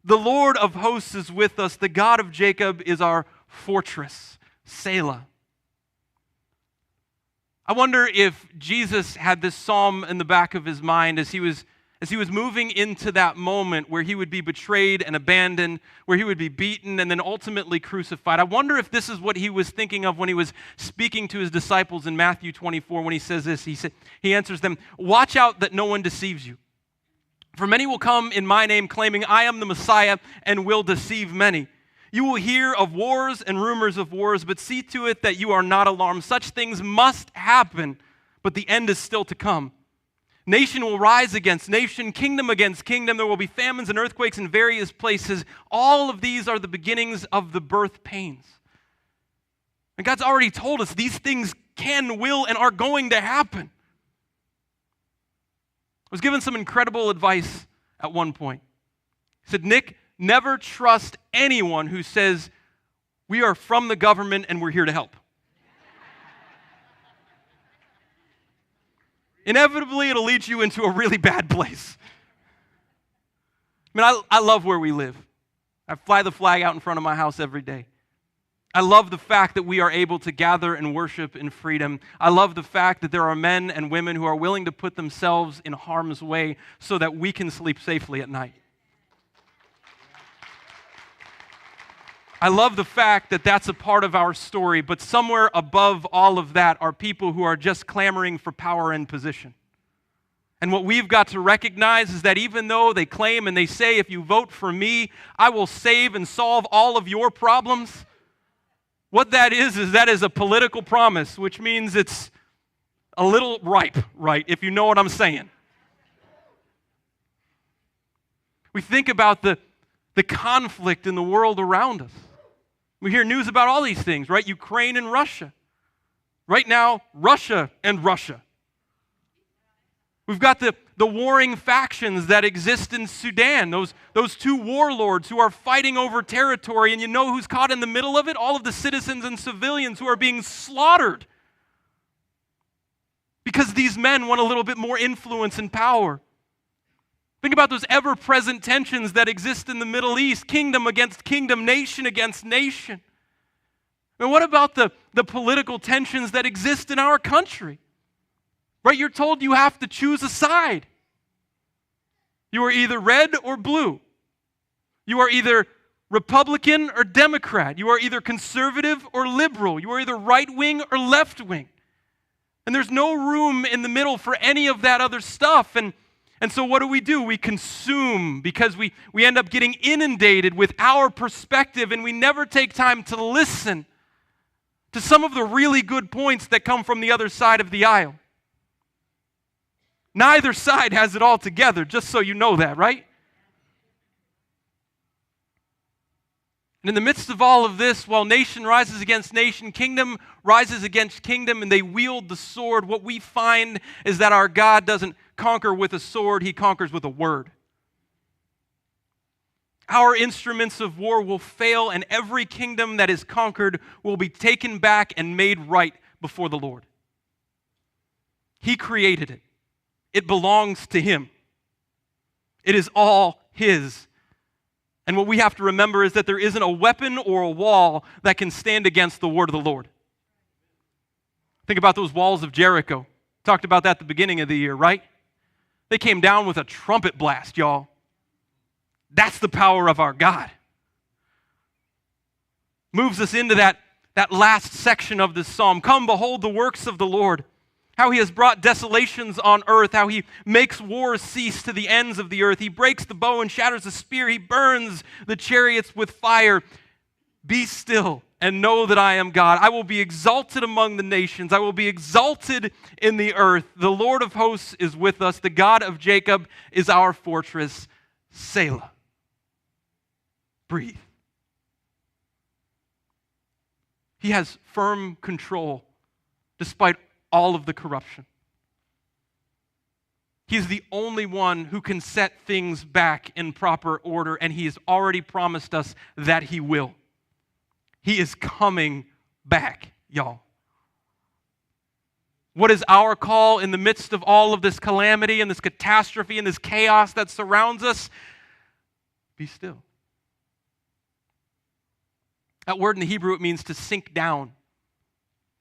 The Lord of hosts is with us. The God of Jacob is our fortress. Selah. I wonder if Jesus had this psalm in the back of his mind as he was moving into that moment where he would be betrayed and abandoned, where he would be beaten and then ultimately crucified. I wonder if this is what he was thinking of when he was speaking to his disciples in Matthew 24 when he says this. He answers them, "Watch out that no one deceives you. For many will come in my name claiming I am the Messiah and will deceive many. You will hear of wars and rumors of wars, but see to it that you are not alarmed. Such things must happen, but the end is still to come. Nation will rise against nation, kingdom against kingdom. There will be famines and earthquakes in various places. All of these are the beginnings of the birth pains." And God's already told us these things can, will, and are going to happen. I was given some incredible advice at one point. He said, "Nick, never trust anyone who says, we are from the government and we're here to help. Inevitably, it'll lead you into a really bad place." I mean, I love where we live. I fly the flag out in front of my house every day. I love the fact that we are able to gather and worship in freedom. I love the fact that there are men and women who are willing to put themselves in harm's way so that we can sleep safely at night. I love the fact that that's a part of our story, but somewhere above all of that are people who are just clamoring for power and position. And what we've got to recognize is that even though they claim and they say, if you vote for me, I will save and solve all of your problems, what that is a political promise, which means it's a little ripe, right, if you know what I'm saying. We think about the conflict in the world around us. We hear news about all these things, right? Ukraine and Russia. Right now, Russia and Russia. We've got the warring factions that exist in Sudan, those two warlords who are fighting over territory, and you know who's caught in the middle of it? All of the citizens and civilians who are being slaughtered because these men want a little bit more influence and power. Think about those ever-present tensions that exist in the Middle East, kingdom against kingdom, nation against nation. And what about the political tensions that exist in our country? Right, you're told you have to choose a side. You are either red or blue. You are either Republican or Democrat. You are either conservative or liberal. You are either right-wing or left-wing. And there's no room in the middle for any of that other stuff. And so what do? We consume because we end up getting inundated with our perspective, and we never take time to listen to some of the really good points that come from the other side of the aisle. Neither side has it all together, just so you know that, right? And in the midst of all of this, while nation rises against nation, kingdom rises against kingdom, and they wield the sword, what we find is that our God doesn't conquer with a sword, he conquers with a word. Our instruments of war will fail, and every kingdom that is conquered will be taken back and made right before the Lord. He created it. It belongs to him. It is all his. And what we have to remember is that there isn't a weapon or a wall that can stand against the word of the Lord. Think about those walls of Jericho. Talked about that at the beginning of the year, right? They came down with a trumpet blast, y'all. That's the power of our God. Moves us into that last section of this psalm. Come, behold the works of the Lord, how he has brought desolations on earth, how he makes wars cease to the ends of the earth. He breaks the bow and shatters the spear. He burns the chariots with fire. Be still and know that I am God. I will be exalted among the nations. I will be exalted in the earth. The Lord of hosts is with us. The God of Jacob is our fortress. Selah. Breathe. He has firm control despite all of the corruption. He's the only one who can set things back in proper order, and he has already promised us that he will. He is coming back, y'all. What is our call in the midst of all of this calamity and this catastrophe and this chaos that surrounds us? Be still. That word in the Hebrew, it means to sink down.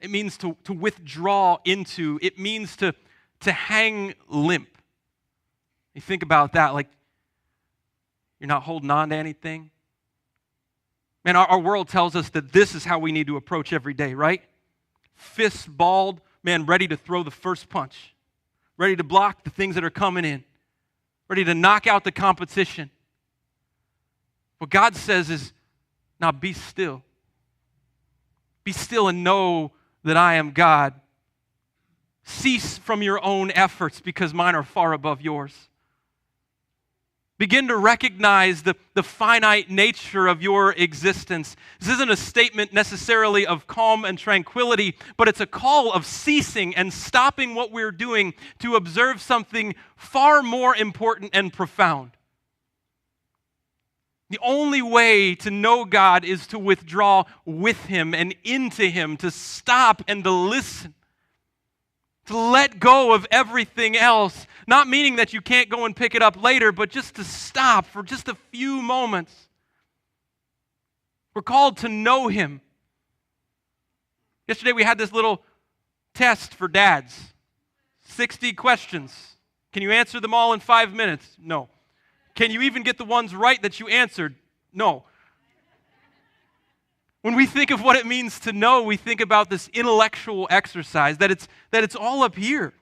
It means to withdraw into. It means to hang limp. You think about that, like you're not holding on to anything. Man, our world tells us that this is how we need to approach every day, right? Fists balled, man, ready to throw the first punch, ready to block the things that are coming in, ready to knock out the competition. What God says is, now be still. Be still and know that I am God. Cease from your own efforts because mine are far above yours. Begin to recognize the finite nature of your existence. This isn't a statement necessarily of calm and tranquility, but it's a call of ceasing and stopping what we're doing to observe something far more important and profound. The only way to know God is to withdraw with Him and into Him, to stop and to listen, to let go of everything else. Not meaning that you can't go and pick it up later, but just to stop for just a few moments. We're called to know Him. Yesterday we had this little test for dads. 60 questions. Can you answer them all in 5 minutes? No. Can you even get the ones right that you answered? No. When we think of what it means to know, we think about this intellectual exercise, that it's all up here.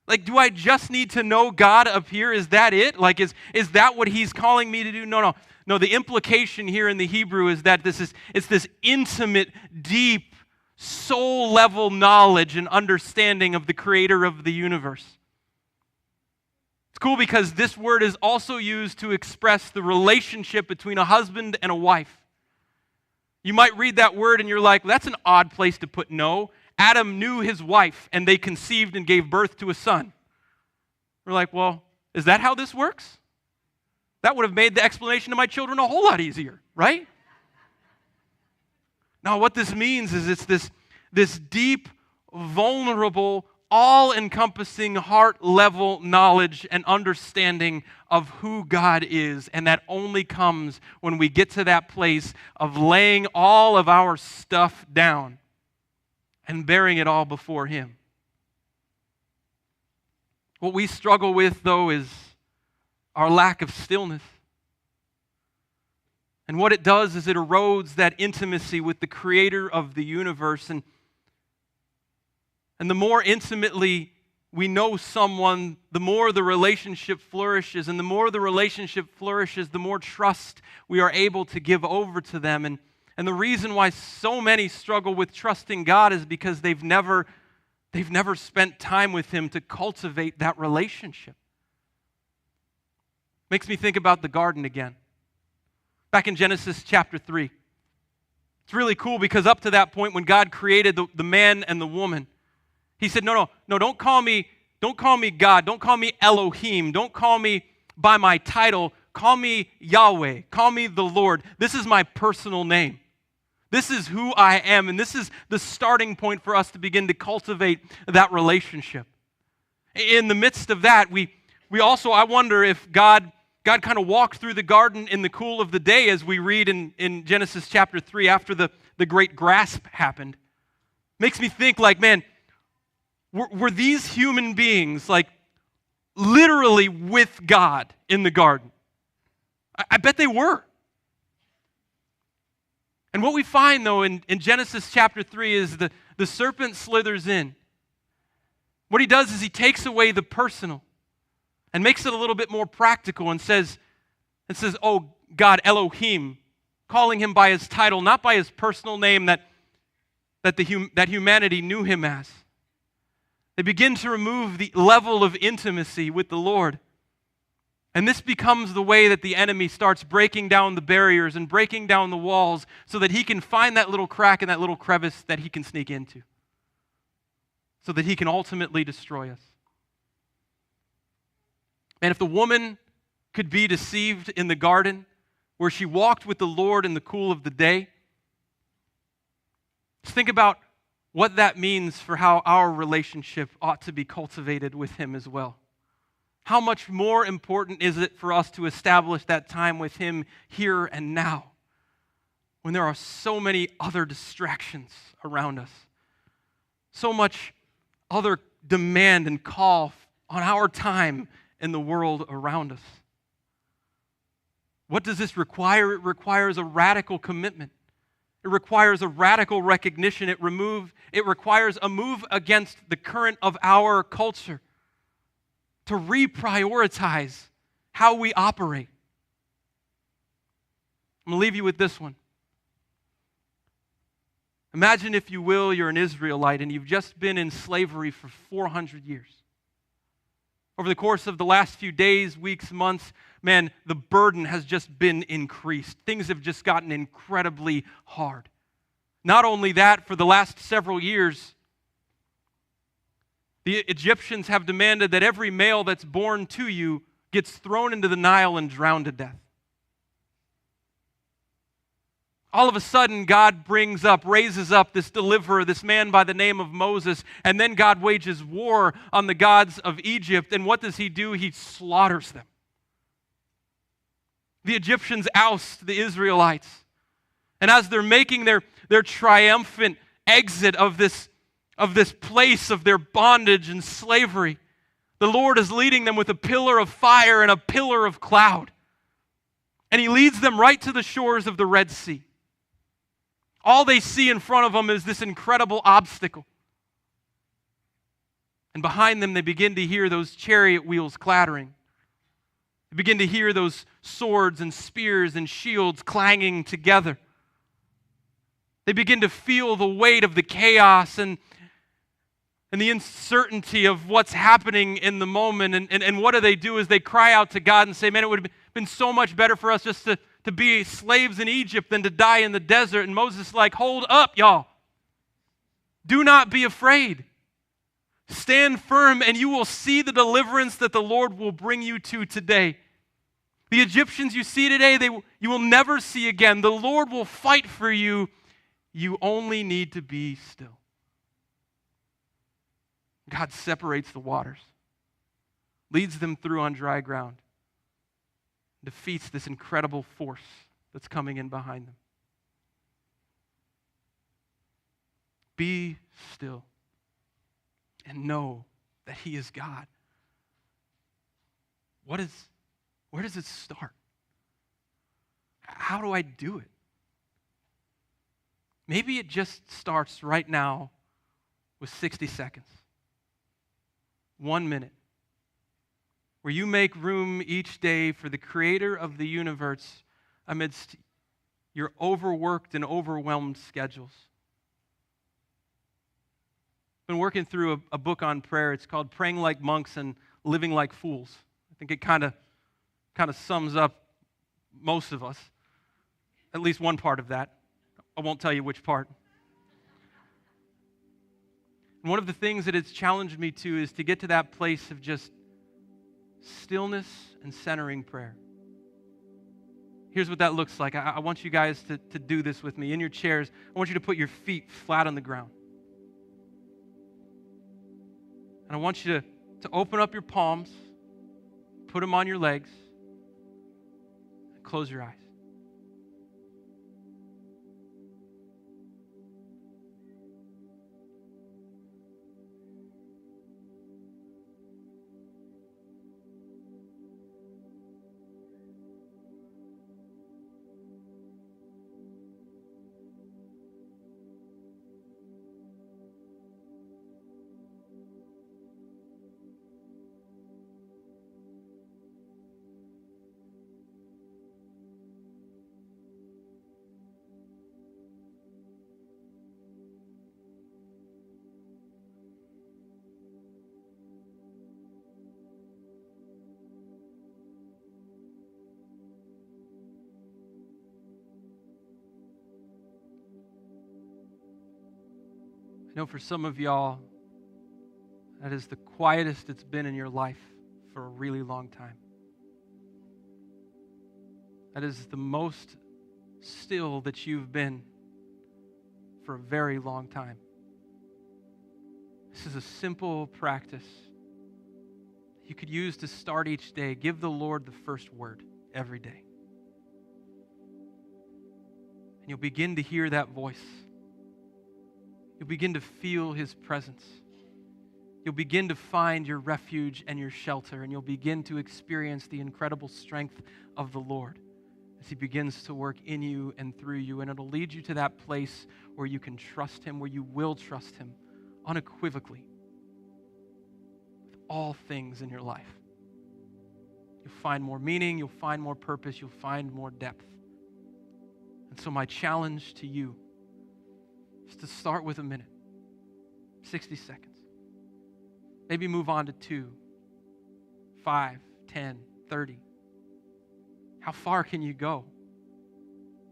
Like, do I just need to know God up here? Is that it? Like, is that what He's calling me to do? No. No, the implication here in the Hebrew is that it's this intimate, deep, soul-level knowledge and understanding of the Creator of the universe. It's cool because this word is also used to express the relationship between a husband and a wife. You might read that word and you're like, that's an odd place to put know. Adam knew his wife and they conceived and gave birth to a son. We're like, well, is that how this works? That would have made the explanation to my children a whole lot easier, right? Now, what this means is it's this deep, vulnerable, all-encompassing heart-level knowledge and understanding of who God is, and that only comes when we get to that place of laying all of our stuff down and bearing it all before Him. What we struggle with, though, is our lack of stillness. And what it does is it erodes that intimacy with the Creator of the universe. And the more intimately we know someone, the more the relationship flourishes. And the more the relationship flourishes, the more trust we are able to give over to them. And the reason why so many struggle with trusting God is because they've never spent time with Him to cultivate that relationship. Makes me think about the garden again. Back in Genesis chapter 3. It's really cool because up to that point when God created the man and the woman, He said, no, don't call me God. Don't call me Elohim. Don't call me by my title. Call me Yahweh. Call me the Lord. This is my personal name. This is who I am, and this is the starting point for us to begin to cultivate that relationship. In the midst of that, we also, I wonder if God kind of walked through the garden in the cool of the day, as we read in Genesis chapter 3 after the great grasp happened. Makes me think like, man, were these human beings like literally with God in the garden? I bet they were. And what we find, though, in Genesis chapter 3 is the serpent slithers in. What he does is he takes away the personal and makes it a little bit more practical and says, oh, God, Elohim, calling Him by His title, not by His personal name that humanity knew Him as. They begin to remove the level of intimacy with the Lord. And this becomes the way that the enemy starts breaking down the barriers and breaking down the walls so that he can find that little crack and that little crevice that he can sneak into, so that he can ultimately destroy us. And if the woman could be deceived in the garden where she walked with the Lord in the cool of the day, just think about what that means for how our relationship ought to be cultivated with Him as well. How much more important is it for us to establish that time with Him here and now when there are so many other distractions around us, so much other demand and call on our time in the world around us? What does this require? It requires a radical commitment. It requires a radical recognition. It requires a move against the current of our culture to reprioritize how we operate. I'm going to leave you with this one. Imagine, if you will, you're an Israelite and you've just been in slavery for 400 years. Over the course of the last few days, weeks, months, man, the burden has just been increased. Things have just gotten incredibly hard. Not only that, for the last several years, the Egyptians have demanded that every male that's born to you gets thrown into the Nile and drowned to death. All of a sudden, God raises up this deliverer, this man by the name of Moses, and then God wages war on the gods of Egypt, and what does He do? He slaughters them. The Egyptians oust the Israelites, and as they're making their triumphant exit of this place of their bondage and slavery, the Lord is leading them with a pillar of fire and a pillar of cloud, and He leads them right to the shores of the Red Sea. All they see in front of them is this incredible obstacle. And behind them, they begin to hear those chariot wheels clattering. They begin to hear those swords and spears and shields clanging together. They begin to feel the weight of the chaos and the uncertainty of what's happening in the moment. And what do is they cry out to God and say, man, it would have been so much better for us just to be slaves in Egypt than to die in the desert. And Moses is like, hold up, y'all. Do not be afraid. Stand firm and you will see the deliverance that the Lord will bring you to today. The Egyptians you see today, you will never see again. The Lord will fight for you. You only need to be still. God separates the waters, leads them through on dry ground, defeats this incredible force that's coming in behind them. Be still and know that He is God. Where does it start? How do I do it? Maybe it just starts right now with 60 seconds. 1 minute. Where you make room each day for the Creator of the universe amidst your overworked and overwhelmed schedules. I've been working through a book on prayer. It's called Praying Like Monks and Living Like Fools. I think it kind of sums up most of us, at least one part of that. I won't tell you which part. And one of the things that it's challenged me to is to get to that place of just stillness and centering prayer. Here's what that looks like. I want you guys to do this with me. In your chairs, I want you to put your feet flat on the ground. And I want you to open up your palms, put them on your legs, and close your eyes. I know for some of y'all, that is the quietest it's been in your life for a really long time. That is the most still that you've been for a very long time. This is a simple practice you could use to start each day. Give the Lord the first word every day. And you'll begin to hear that voice. You'll begin to feel His presence. You'll begin to find your refuge and your shelter, and you'll begin to experience the incredible strength of the Lord as He begins to work in you and through you. And it'll lead you to that place where you can trust Him, where you will trust Him unequivocally with all things in your life. You'll find more meaning, you'll find more purpose, you'll find more depth. And so my challenge to you is to start with a minute, 60 seconds. Maybe move on to 2, 5, 10, 30. How far can you go?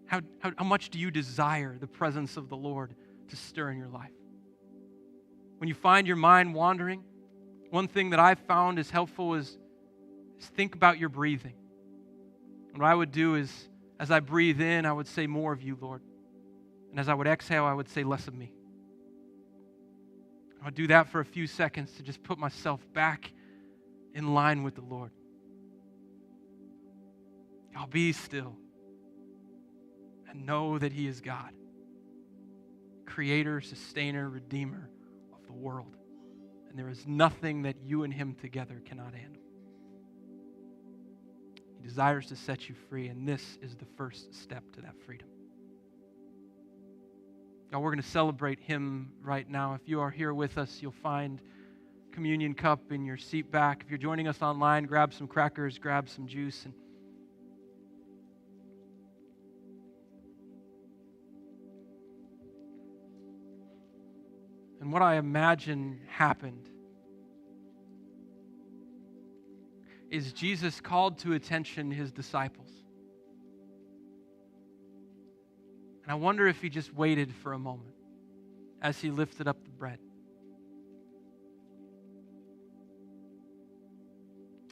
How much do you desire the presence of the Lord to stir in your life? When you find your mind wandering, one thing that I've found is helpful is think about your breathing. And what I would do is, as I breathe in, I would say more of you, Lord. And as I would exhale, I would say less of me. I would do that for a few seconds to just put myself back in line with the Lord. Y'all be still and know that He is God, Creator, Sustainer, Redeemer of the world. And there is nothing that you and Him together cannot handle. He desires to set you free, and this is the first step to that freedom. Now, we're going to celebrate Him right now. If you are here with us, you'll find communion cup in your seat back. If you're joining us online, grab some crackers, grab some juice. And what I imagine happened is Jesus called to attention His disciples. And I wonder if He just waited for a moment as He lifted up the bread.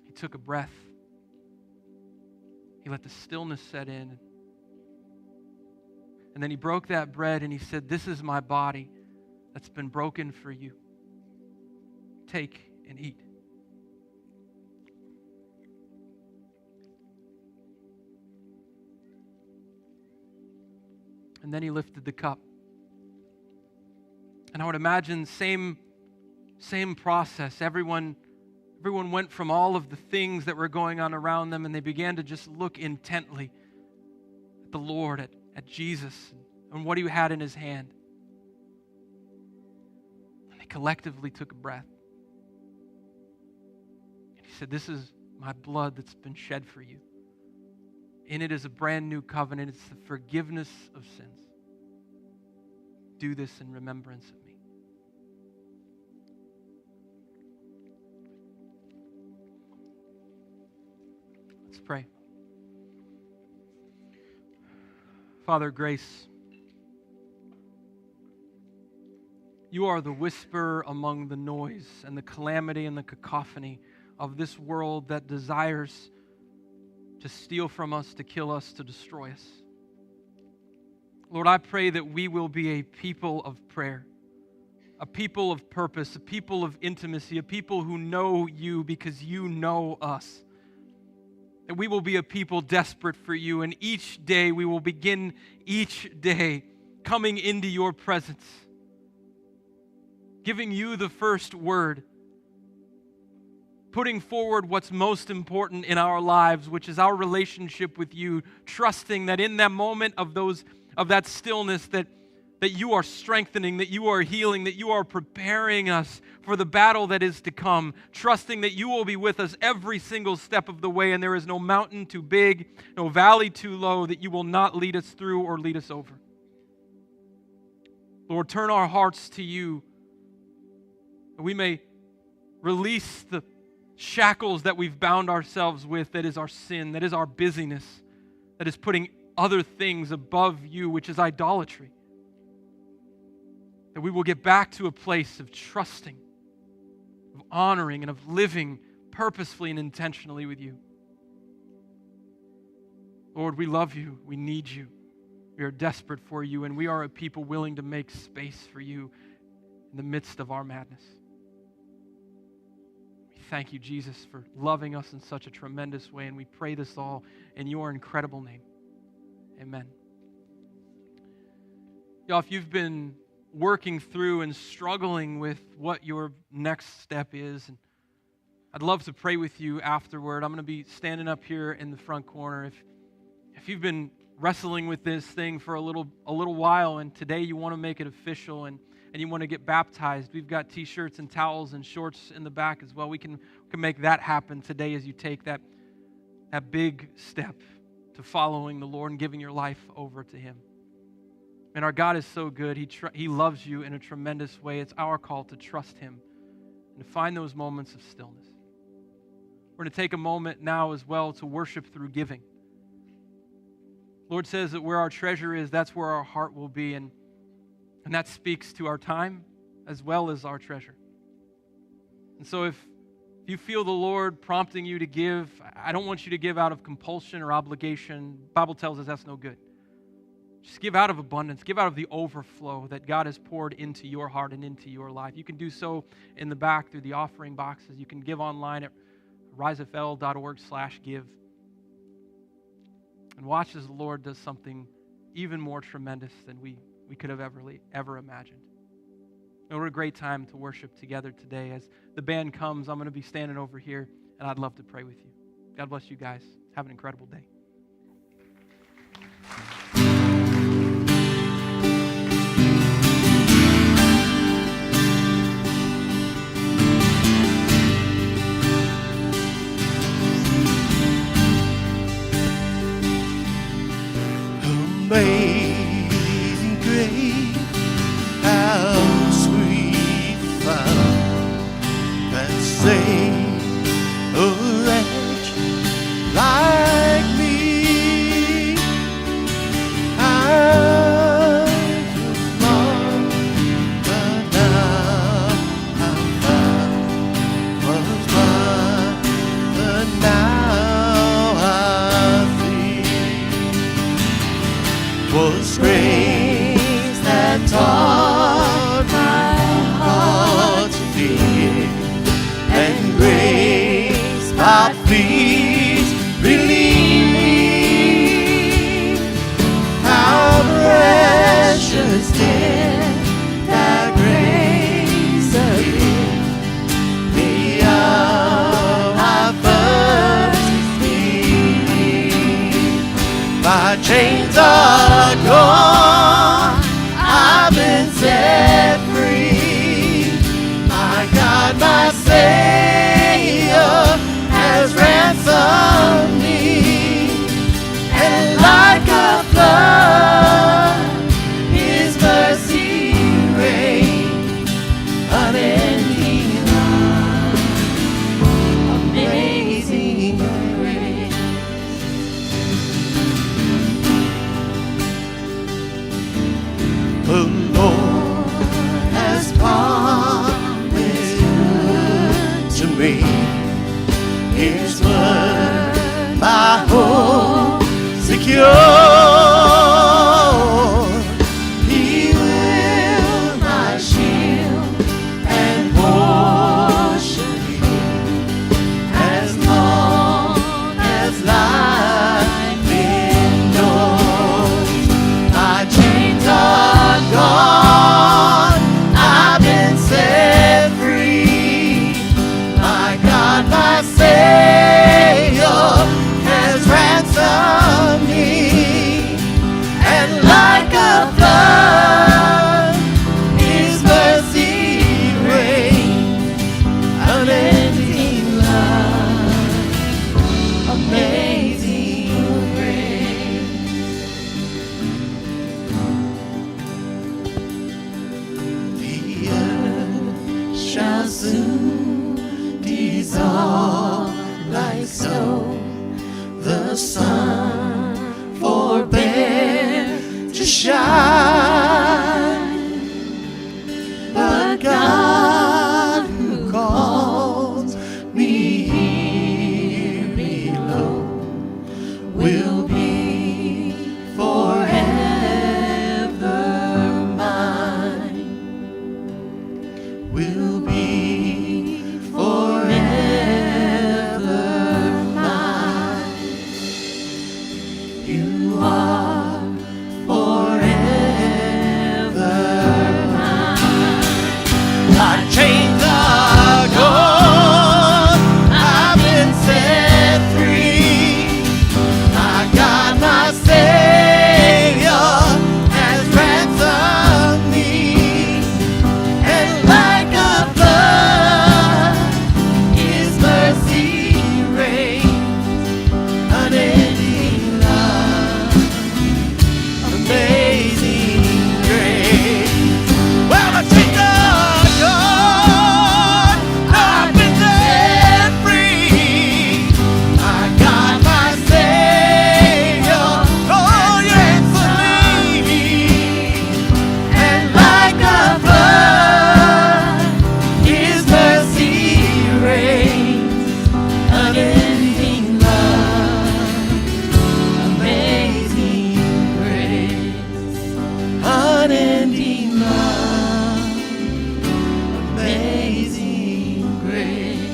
He took a breath. He let the stillness set in. And then He broke that bread and He said, "This is my body that's been broken for you. Take and eat." And then He lifted the cup. And I would imagine same process. Everyone went from all of the things that were going on around them, and they began to just look intently at the Lord, at Jesus, and what He had in His hand. And they collectively took a breath. And He said, "This is my blood that's been shed for you. In it is a brand new covenant. It's the forgiveness of sins. Do this in remembrance of me." Let's pray. Father, grace, You are the whisper among the noise and the calamity and the cacophony of this world that desires to steal from us, to kill us, to destroy us. Lord, I pray that we will be a people of prayer, a people of purpose, a people of intimacy, a people who know You because You know us. That we will be a people desperate for You, and each day we will begin each day coming into Your presence, giving You the first word, putting forward what's most important in our lives, which is our relationship with You, trusting that in that moment of that stillness that You are strengthening, that You are healing, that You are preparing us for the battle that is to come, trusting that You will be with us every single step of the way, and there is no mountain too big, no valley too low that You will not lead us through or lead us over. Lord, turn our hearts to You, that we may release the shackles that we've bound ourselves with, that is our sin, that is our busyness, that is putting other things above You, which is idolatry. That we will get back to a place of trusting, of honoring, and of living purposefully and intentionally with you. Lord, we love you. We need you. We are desperate for you, and we are a people willing to make space for you in the midst of our madness. We thank you, Jesus, for loving us in such a tremendous way, and we pray this all in your incredible name. Amen. Y'all, if you've been working through and struggling with what your next step is, and I'd love to pray with you afterward. I'm going to be standing up here in the front corner. If you've been wrestling with this thing for a little while, and today you want to make it official and you want to get baptized, we've got t-shirts and towels and shorts in the back as well. We can make that happen today as you take that big step to following the Lord and giving your life over to Him. And our God is so good. He loves you in a tremendous way. It's our call to trust Him and to find those moments of stillness. We're going to take a moment now as well to worship through giving. Lord says that where our treasure is, that's where our heart will be. And that speaks to our time as well as our treasure. And so if you feel the Lord prompting you to give, I don't want you to give out of compulsion or obligation. The Bible tells us that's no good. Just give out of abundance. Give out of the overflow that God has poured into your heart and into your life. You can do so in the back through the offering boxes. You can give online at risefl.org/give. And watch as the Lord does something even more tremendous than we could have ever imagined. And what a great time to worship together today. As the band comes, I'm going to be standing over here, and I'd love to pray with you. God bless you guys. Have an incredible day. Amazing grace, how sweet the sound that saved a wretch like me. I was lost, but now I'm found. Was blind, but now I see. Was grace that taught my heart to fear, and grace my fears relieved. How precious did that grace appear the hour I first believed. My chains are gone, I've been set free. My God, my Savior has ransomed me. And like a flood, His mercy reigns, unending love, amazing grace. The Lord has promised good to me. His word, my hope secure. He will my shield and portion be, as long as life endures. My chains are gone, I've been set free. My God, my Savior has ransomed me. And like a flood, His mercy reigns, unending love, amazing grace. The earth shall soon dissolve like snow. The sun will be forever mine. Will be forever mine. You are forever mine. My chains are gone. I've been set free. My God, my Savior has ransomed me. And like a flood, His mercy reigns. Unending love, amazing grace. Well, my chains are gone. I've been set free. My God, my Savior, oh, yes, me. And like a flood, His mercy reigns. Unending love, amazing grace. Unending love, amazing grace.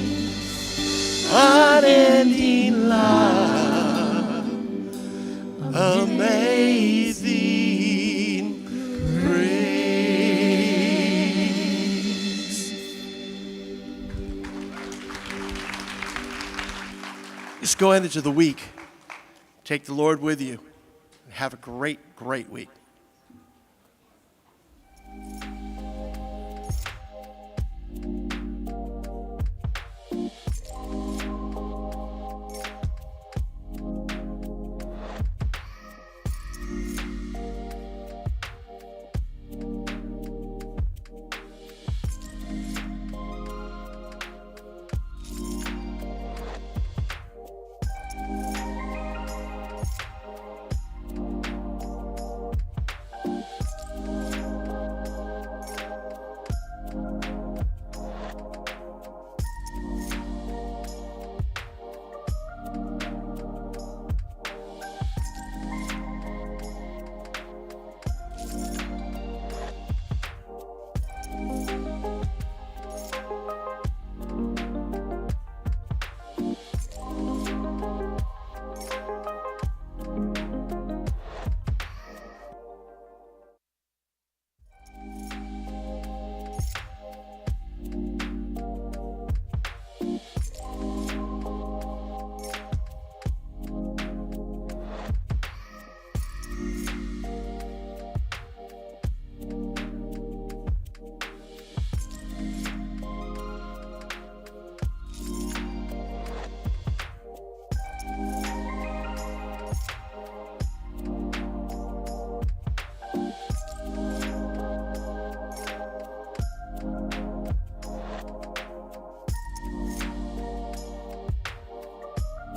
Unending love, amazing grace. Just go into the week. Take the Lord with you. And have a great, great week.